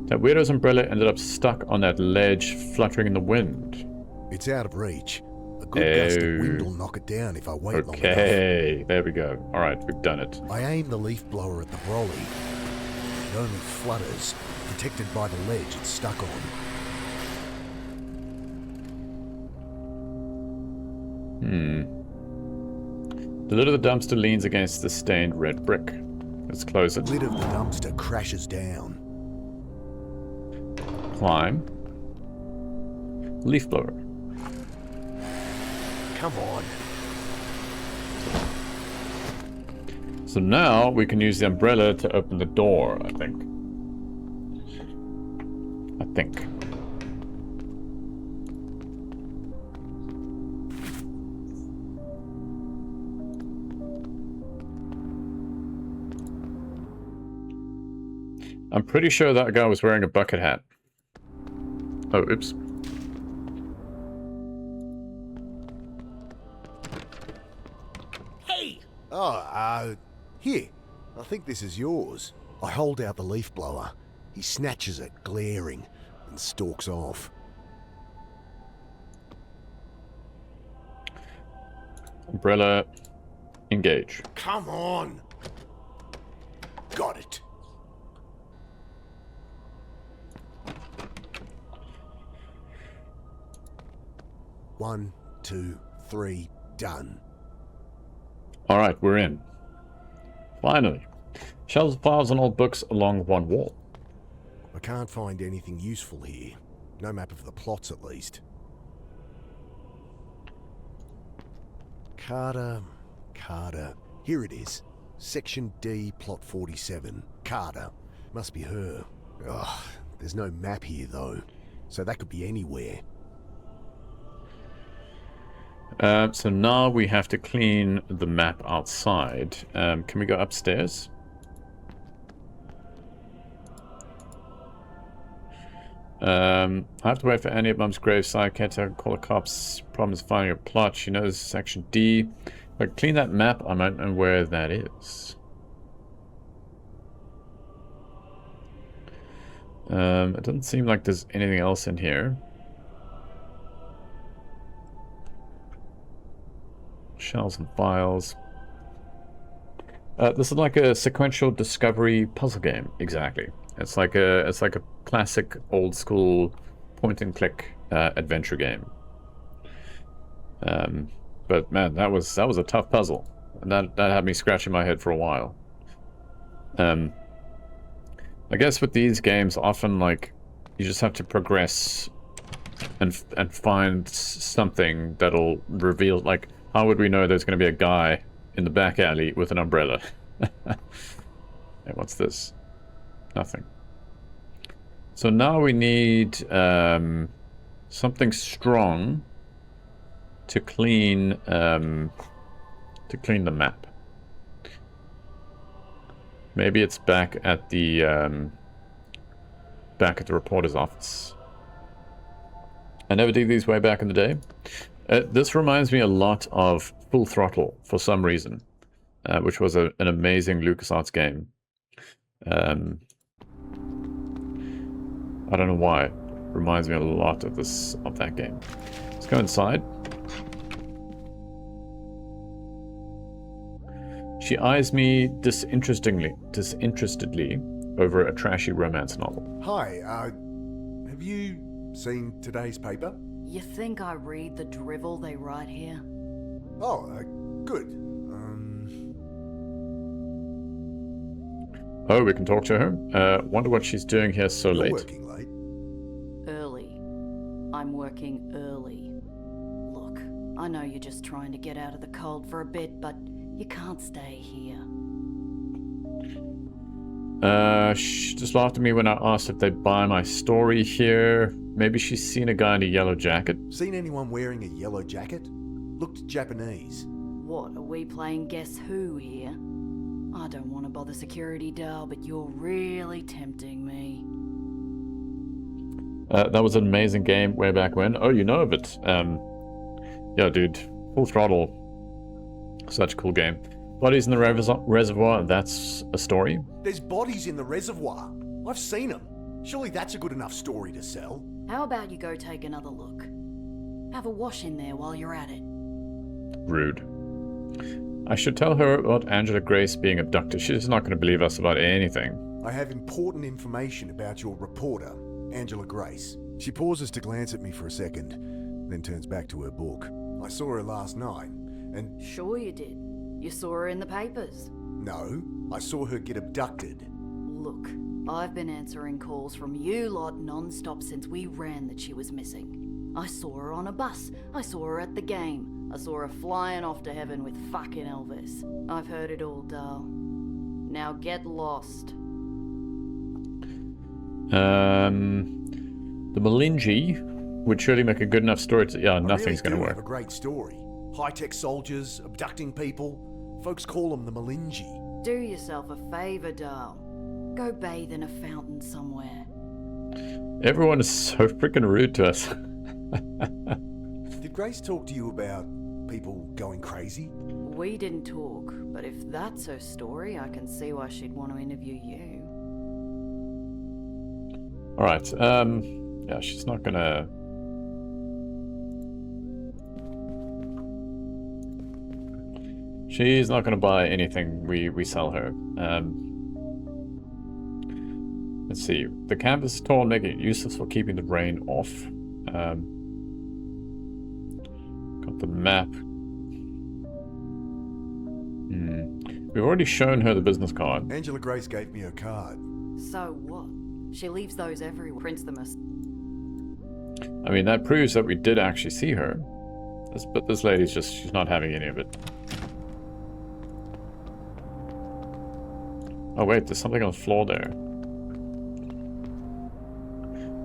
That weirdo's umbrella ended up stuck on that ledge, fluttering in the wind. It's out of reach. A good gust of wind will knock it down if I wait long enough. Okay, there we go. Alright, we've done it. I aim the leaf blower at the brolly. It only flutters, protected by the ledge it's stuck on. The lid of the dumpster leans against the stained red brick. Let's close it. The lid of the dumpster crashes down. Climb. Leaf blower. Come on. So now we can use the umbrella to open the door, I think. I'm pretty sure that guy was wearing a bucket hat. Oh, oops. Hey! Oh, here. I think this is yours. I hold out the leaf blower. He snatches it, glaring, and stalks off. Umbrella, engage. Come on! Got it. One, 2, 3, done. Alright, we're in. Finally. Shelves of files and old books along one wall. I can't find anything useful here. No map of the plots, at least. Carter. Here it is. Section D, plot 47. Carter. Must be her. Ugh, there's no map here, though. So that could be anywhere. So now we have to clean the map outside. Can we go upstairs? I have to wait for Annie at Mum's gravesite. Can't call the cops. Problem is finding a plot. She knows section D. But clean that map. I might know where that is. It doesn't seem like there's anything else in here. Shelves and files. This is like a sequential discovery puzzle game. Exactly. It's like a classic old school point and click adventure game. But man, that was a tough puzzle. And that had me scratching my head for a while. I guess with these games, often like you just have to progress and find something that'll reveal, like, how would we know there's going to be a guy in the back alley with an umbrella? Hey, what's this? Nothing. So now we need something strong to clean the map. Maybe it's back at the reporter's office. I never did these way back in the day. This reminds me a lot of Full Throttle for some reason. which was an amazing LucasArts game. I don't know why. It reminds me a lot of that game. Let's go inside. She eyes me disinterestedly over a trashy romance novel. Hi, have you seen today's paper? You think I read the drivel they write here? Oh, good. Oh, we can talk to her? Wonder what she's doing here so You're late. working late. Early. I'm working early. Look, I know you're just trying to get out of the cold for a bit, but you can't stay here. She just laughed at me when I asked if they'd buy my story here. Maybe she's seen a guy in a yellow jacket. Seen anyone wearing a yellow jacket? Looked Japanese. What, are we playing Guess Who here? I don't want to bother security, Dal, but you're really tempting me. That was an amazing game way back when. Oh, you know of it. Yeah, dude. Full Throttle. Such a cool game. Bodies in the reservoir, that's a story. There's bodies in the reservoir. I've seen them. Surely that's a good enough story to sell. How about you go take another look? Have a wash in there while you're at it. Rude. I should tell her about Angela Grace being abducted. She's not going to believe us about anything. I have important information about your reporter, Angela Grace. She pauses to glance at me for a second, then turns back to her book. I saw her last night, and... Sure you did. You saw her in the papers. No, I saw her get abducted. Look, I've been answering calls from you lot non-stop since we ran that she was missing. I saw her on a bus. I saw her at the game. I saw her flying off to heaven with fucking Elvis. I've heard it all, Dal. Now get lost. The Malinji would surely make a good enough story to... Yeah, nothing's going to work. Have a great story. High-tech soldiers, abducting people. Folks call them the Malinji. Do yourself a favor, Dal. Go bathe in a fountain somewhere. Everyone is so freaking rude to us. Did Grace talk to you about people going crazy? We didn't talk, but if that's her story, I can see why she'd want to interview you. Alright, yeah, she's not gonna... She's not gonna buy anything we sell her. Let's see. The canvas is tall, making it useless for keeping the rain off. Got the map. We've already shown her the business card. Angela Grace gave me her card. So what? She leaves those everywhere. Prints them as... I mean, that proves that we did actually see her. But this lady's just, she's not having any of it. Oh wait, there's something on the floor there.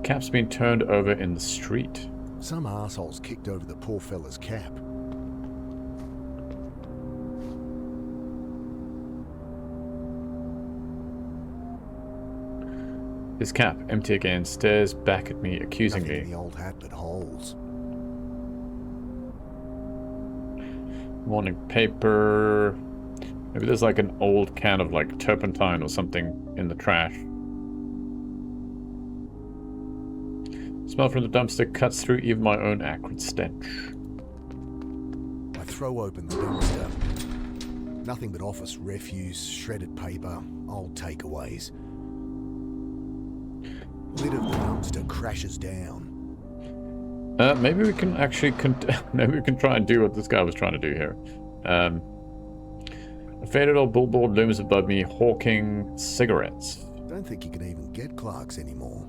Cap's been turned over in the street. Some assholes kicked over the poor fella's cap. His cap, empty again, stares back at me accusingly. Nothing in the old hat but holes. Morning paper. Maybe there's like an old can of like turpentine or something in the trash. Smell from the dumpster cuts through even my own acrid stench. I throw open the dumpster. Nothing but office refuse, shredded paper, old takeaways. Lid of the dumpster crashes down. Maybe we can actually maybe we can try and do what this guy was trying to do here. A faded old billboard looms above me, hawking cigarettes. Don't think you can even get Clark's anymore.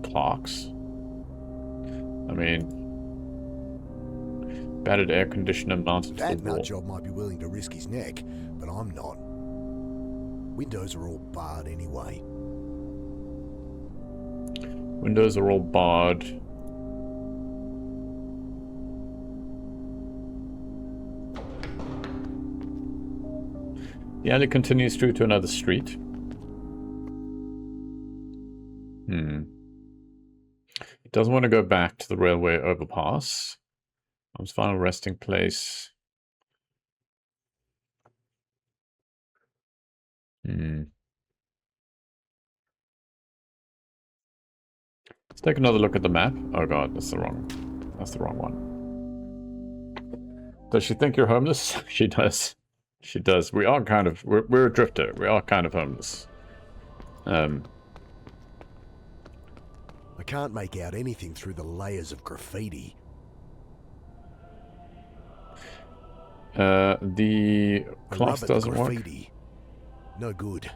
Clark's? I mean, battered air conditioner mounted to That the wall. nut job might be willing to risk his neck, but I'm not. Windows are all barred anyway. Windows are all barred. The alley continues through to another street. It doesn't want to go back to the railway overpass. Mom's final resting place. Let's take another look at the map. Oh god, that's the wrong one. Does she think you're homeless? She does. She does. We are kind of... We're a drifter. We are kind of homeless. I can't make out anything through the layers of graffiti. The class Rub it, doesn't work. graffiti. No good.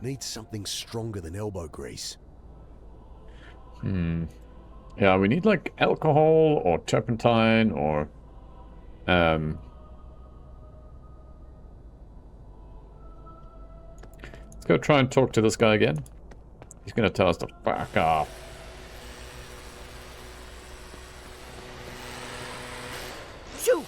Needs something stronger than elbow grease. Yeah, we need like alcohol or turpentine or... Let's go try and talk to this guy again. He's gonna tell us to fuck off. Shoot!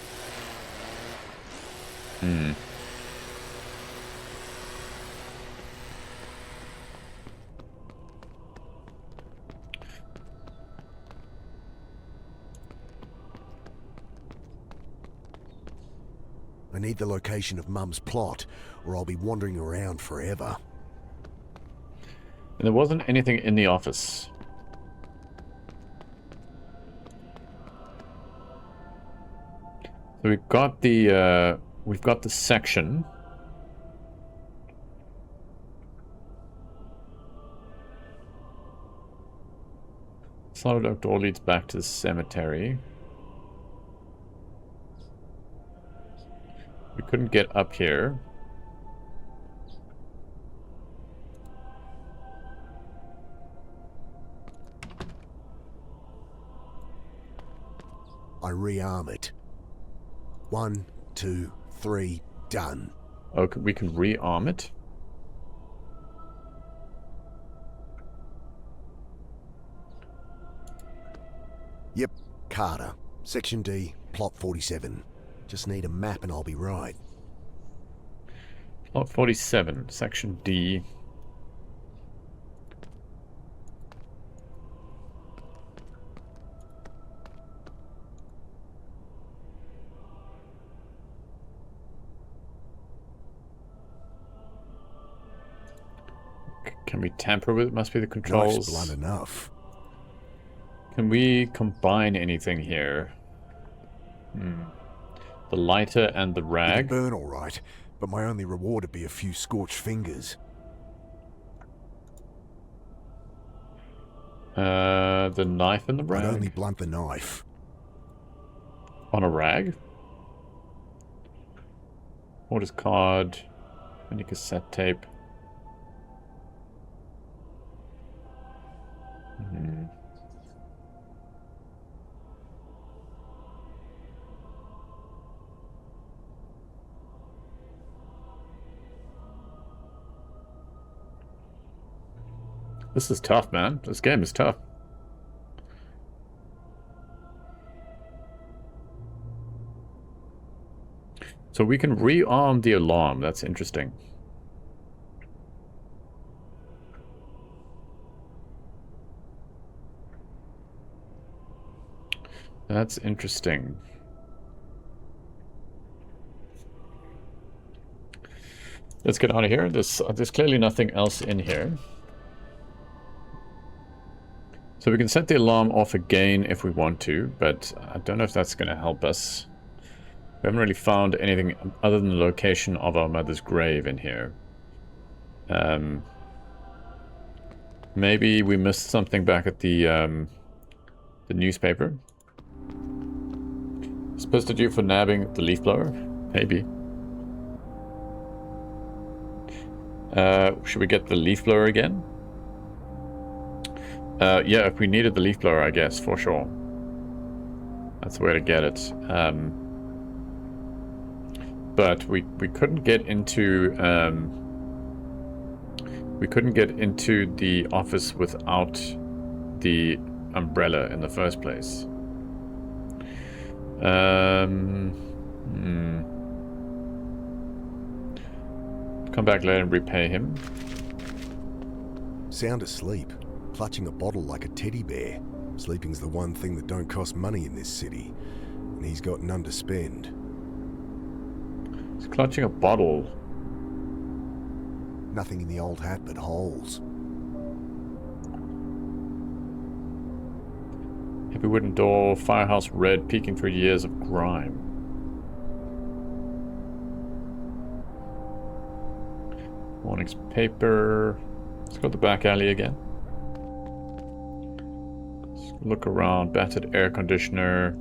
I need the location of Mum's plot, or I'll be wandering around forever. And there wasn't anything in the office. So we've got the section. Solid oak door leads back to the cemetery. We couldn't get up here. I rearm it. 1, 2, 3, done. Okay, we can rearm it. Yep, Carter. Section D, plot 47. Just need a map and I'll be right. Plot 47, section D. Can we tamper with it? Must be the controls. Knife's blunt enough. Can we combine anything here? The lighter and the rag. It'd burn all right, but my only reward would be a few scorched fingers. The knife and the rag? I'd only blunt the knife. On a rag? Order's card. Mini cassette tape. This is tough, man. This game is tough. So we can rearm the alarm. That's interesting. That's interesting. Let's get out of here. There's clearly nothing else in here. So we can set the alarm off again if we want to, but I don't know if that's going to help us. We haven't really found anything other than the location of our mother's grave in here. Maybe we missed something back at the newspaper. Supposed to do for nabbing the leaf blower? Maybe. Should we get the leaf blower again? Yeah, if we needed the leaf blower, I guess, for sure. That's the way to get it. But we couldn't get into the office without the umbrella in the first place. Come back later and repay him. Sound asleep, clutching a bottle like a teddy bear. Sleeping's the one thing that don't cost money in this city. and he's got none to spend. He's clutching a bottle. Nothing in the old hat but holes. Heavy wooden door, firehouse red, peeking through years of grime. Morning's paper. Let's go to the back alley again. Let's look around. Battered air conditioner.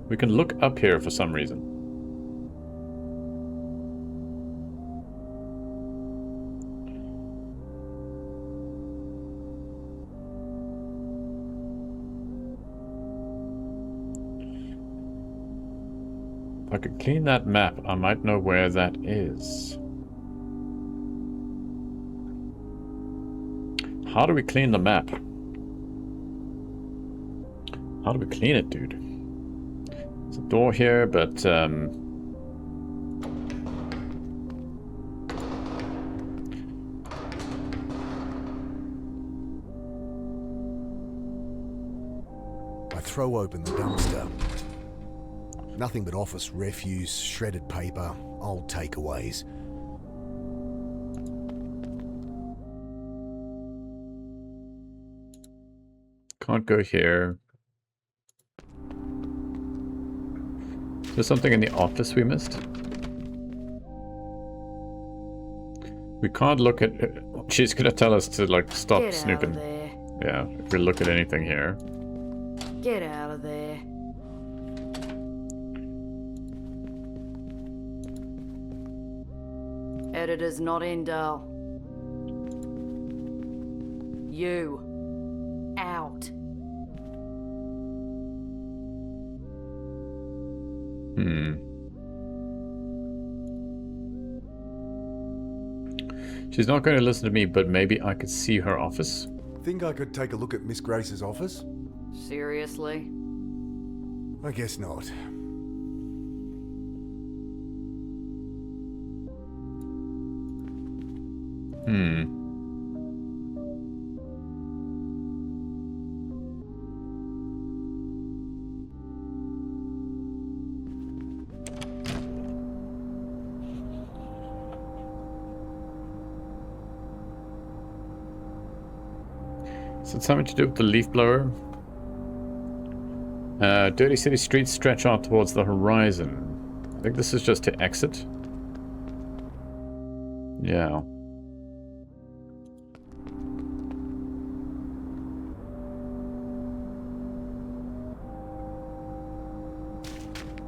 We can look up here for some reason. If I could clean that map, I might know where that is. How do we clean the map? How do we clean it, dude? There's a door here, but I throw open the dumpster. Nothing but office refuse, shredded paper, old takeaways. can't go here. Is there something in the office we missed? We can't look at... She's gonna tell us to, like, stop Get snooping. out of there. Yeah, if we look at anything here. Get out of there. Editor's not in, Dal. You. Out. She's not going to listen to me, but maybe I could see her office. Think I could take a look at Miss Grace's office? Seriously? I guess not. Is it something to do with the leaf blower? Dirty city streets stretch out towards the horizon. I think this is just to exit. Yeah.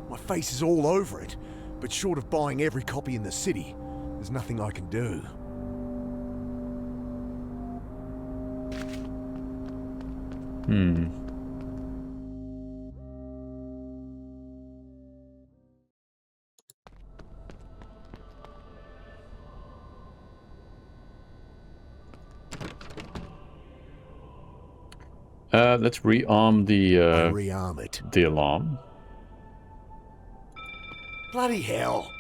My face is all over it, but short of buying every copy in the city, there's nothing I can do. Let's rearm the Rearm it. the alarm. Bloody hell!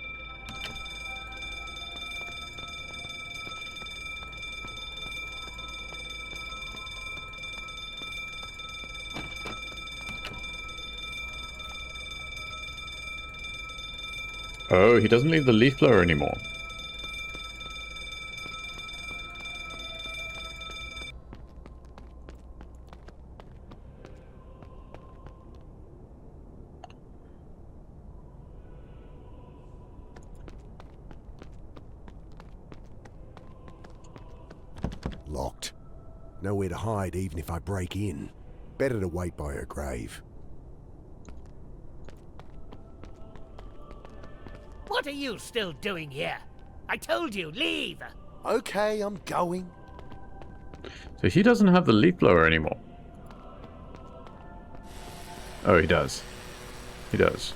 Oh, he doesn't leave the leaf blower anymore. Locked. Nowhere to hide even if I break in. Better to wait by her grave. What are you still doing here? I told you, leave! Okay, I'm going. So he doesn't have the leaf blower anymore. Oh, he does. He does.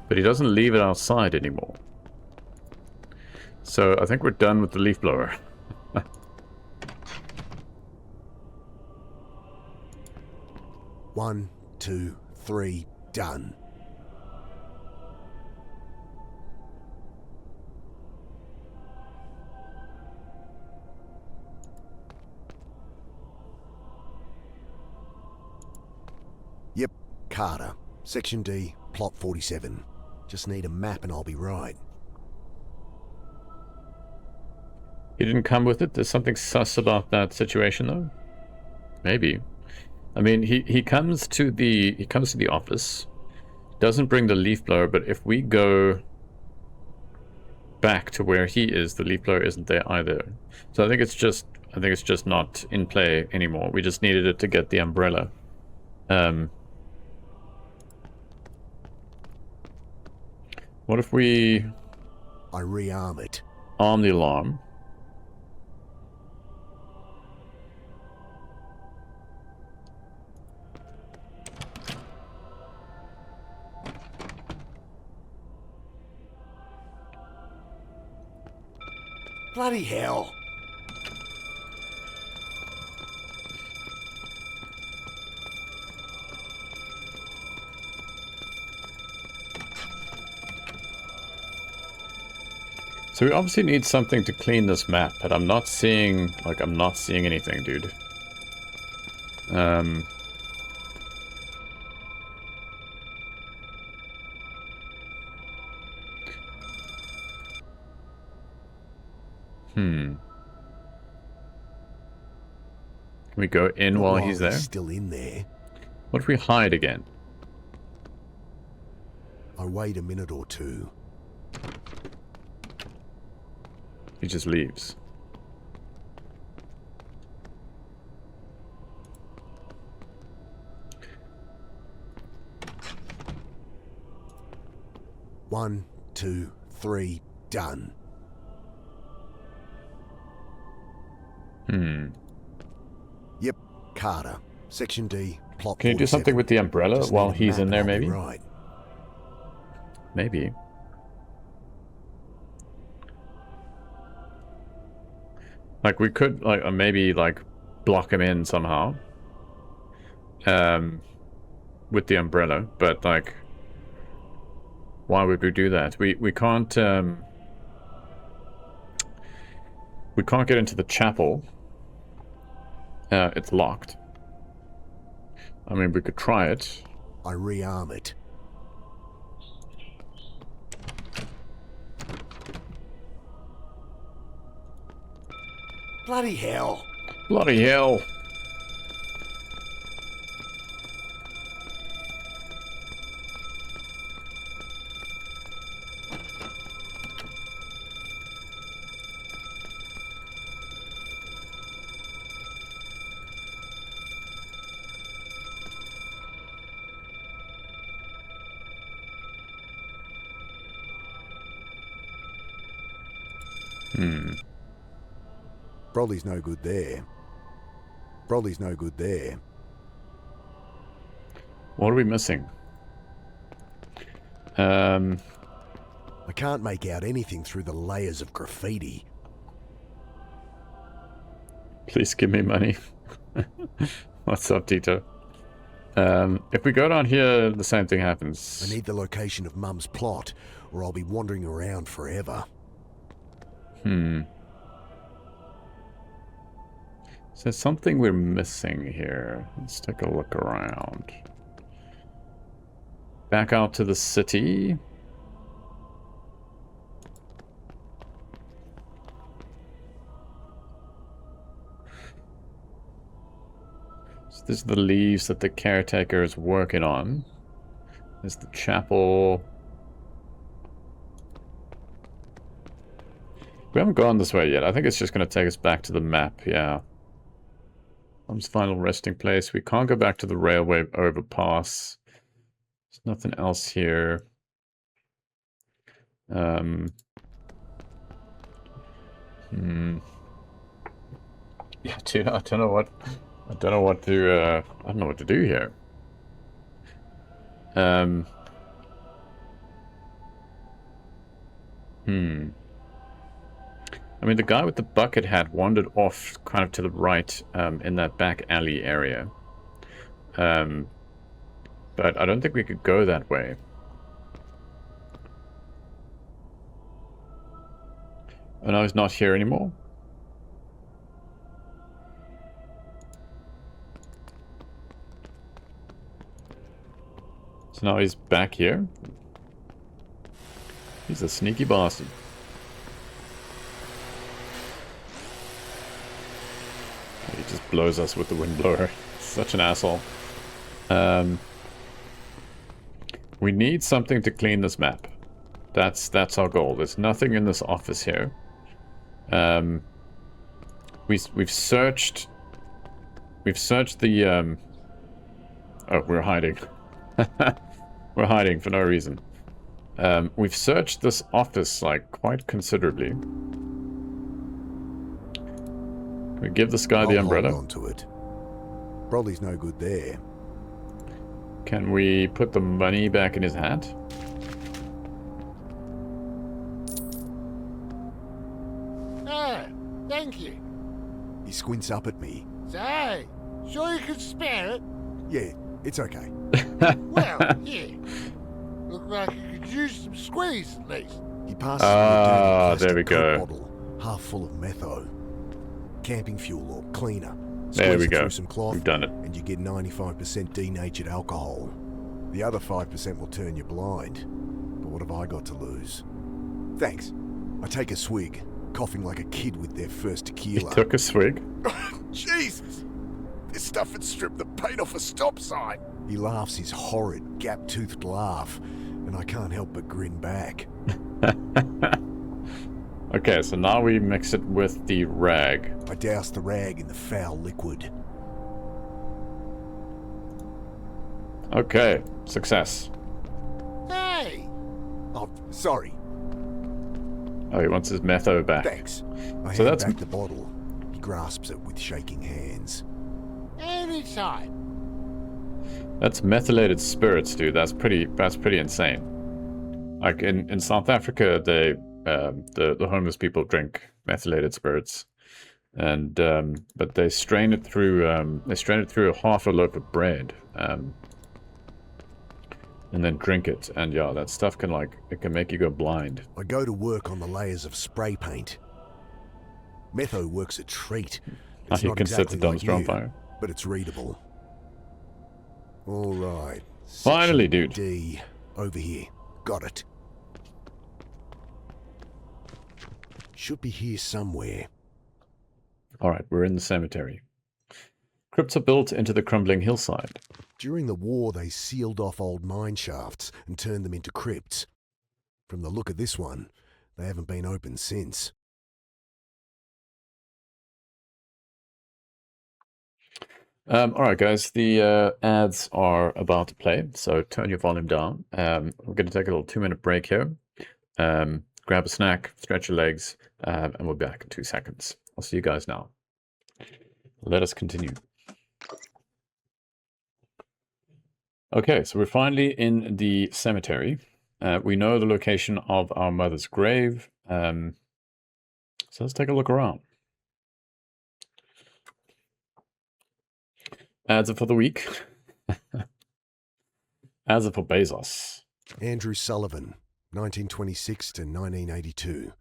But he doesn't leave it outside anymore. So I think we're done with the leaf blower. 1, 2, 3, done. Carter. Section D, plot 47. Just need a map and I'll be right. He didn't come with it? There's something sus about that situation, though? Maybe. I mean, he comes to the office, doesn't bring the leaf blower, but if we go back to where he is, the leaf blower isn't there either. So I think it's just not in play anymore. We just needed it to get the umbrella. What if we I rearm it. arm the alarm? Bloody hell. So we obviously need something to clean this map, but I'm not seeing anything, dude. Can we go in while he's there? Still in there. What if we hide again? I wait a minute or two. He just leaves. One, two, three, done. Yep, Carter. Section D, plot Can you do 47. something with the umbrella Just while need a he's map in there, and I'll be maybe? Right. Maybe. Like, we could, like, maybe, like, block him in somehow. With the umbrella, but, like, why would we do that? We can't, we can't get into the chapel. It's locked. I mean, we could try it. I rearm it. Bloody hell. Bloody hell. Broly's no good there. Broly's no good there. What are we missing? I can't make out anything through the layers of graffiti. Please give me money. What's up, Tito? If we go down here, the same thing happens. I need the location of Mum's plot, or I'll be wandering around forever. So there's something we're missing here. Let's take a look around. Back out to the city. So this is the leaves that the caretaker is working on. There's the chapel. We haven't gone this way yet. I think it's just going to take us back to the map, yeah. Mom's final resting place. We can't go back to the railway overpass. There's nothing else here. Yeah, dude, I don't know what to do here. I mean, the guy with the bucket hat wandered off kind of to the right in that back alley area. But I don't think we could go that way. Oh, no, he's not here anymore? So now he's back here. He's a sneaky bastard. He just blows us with the windblower. Such an asshole. We need something to clean this map. That's our goal. There's nothing in this office here. We've searched the oh, we're hiding. We're hiding for no reason. We've searched this office like quite considerably. Can we give this guy the umbrella? Hold on to it. Broly's no good there. Can we put the money back in his hat? Ah, thank you. He squints up at me. Say, sure you could spare it? Yeah, it's okay. Well, here. Look like you could use some squeeze at least. He passes me a dirty there we plastic go. Coke bottle, half full of metho. Camping fuel or cleaner. There we Squeeze it go. through some cloth, We've done it. and you get 95% denatured alcohol. The other 5% will turn you blind. But what have I got to lose? Thanks. I take a swig, coughing like a kid with their first He tequila. took a swig. Jesus! This stuff would strip the paint off a stop sign. He laughs his horrid, gap-toothed laugh, and I can't help but grin back. Okay, so now we mix it with the rag. I douse the rag in the foul liquid. Okay, success. Hey! Oh, sorry. Oh, he wants his metho back. Thanks. I So hand that's- back the bottle. He grasps it with shaking hands. Anytime. That's methylated spirits, dude. That's pretty insane. Like in South Africa, they the homeless people drink methylated spirits, and but they strain it through a half a loaf of bread, and then drink it. And yeah, that stuff can it can make you go blind. I go to work on the layers of spray paint. Metho works a treat. It's You not can set exactly the dumpster like on you, fire. but it's readable. All right. Finally, Section dude. D, over here. Got it. Should be here somewhere. All right, we're in the cemetery. Crypts are built into the crumbling hillside. During the war, they sealed off old mine shafts and turned them into crypts. From the look of this one, they haven't been opened since. All right, guys, the ads are about to play, so turn your volume down. We're going to take a little 2-minute break here. Grab a snack, stretch your legs, and we'll be back in 2 seconds. I'll see you guys now. Let us continue. Okay, so we're finally in the cemetery. We know the location of our mother's grave, so let's take a look around. Ads are for the week. Ads are for Bezos. Andrew Sullivan, 1926 to 1982.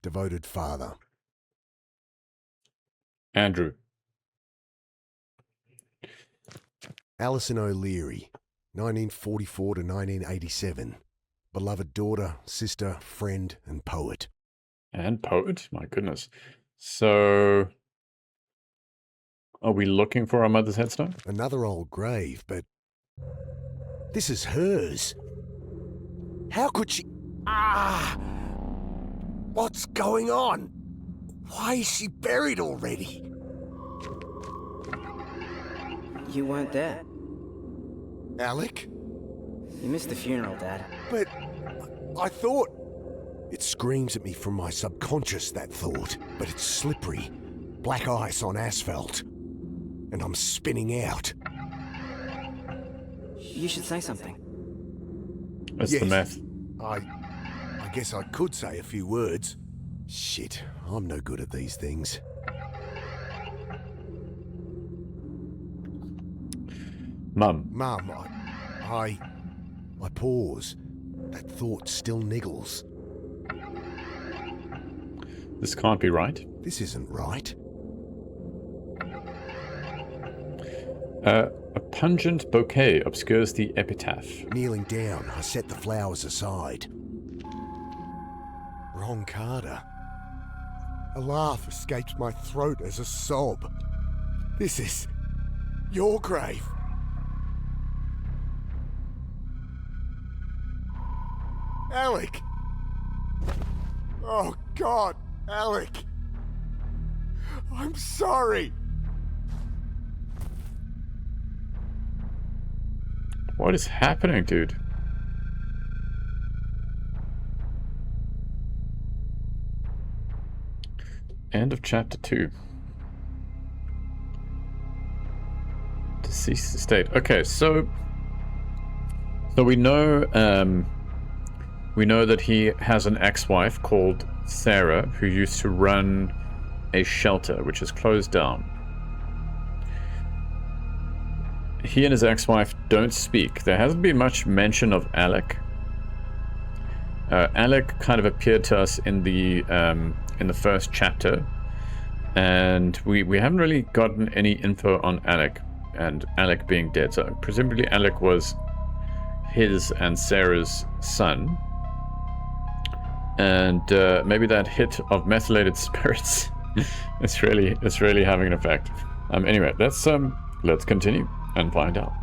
Devoted father. Andrew. Alison O'Leary, 1944 to 1987. Beloved daughter, sister, friend, and poet. And poet? My goodness. So, are we looking for our mother's headstone? Another old grave, but this is hers. How could she... Ah! What's going on? Why is she buried already? You weren't there. Alec? You missed the funeral, Dad. But I thought... It screams at me from my subconscious, that thought. But it's slippery. Black ice on asphalt. And I'm spinning out. You should say something. It's the meth. I guess I could say a few words. Shit, I'm no good at these things. Mum. Mum, I pause. That thought still niggles. This can't be right. This isn't right. A pungent bouquet obscures the epitaph. Kneeling down, I set the flowers aside. Wrong Carter. A laugh escaped my throat as a sob. This is your grave. Alec! Oh, God, Alec! I'm sorry! What is happening, dude? End of chapter 2. Deceased estate. Okay, so we know that he has an ex-wife called Sarah who used to run a shelter which is closed down. He and his ex-wife don't speak. There hasn't been much mention of Alec. Alec kind of appeared to us in the first chapter, and we haven't really gotten any info on Alec and Alec being dead. So presumably Alec was his and Sarah's son, and maybe that hit of methylated spirits it's really having an effect. Anyway, let's continue and find out.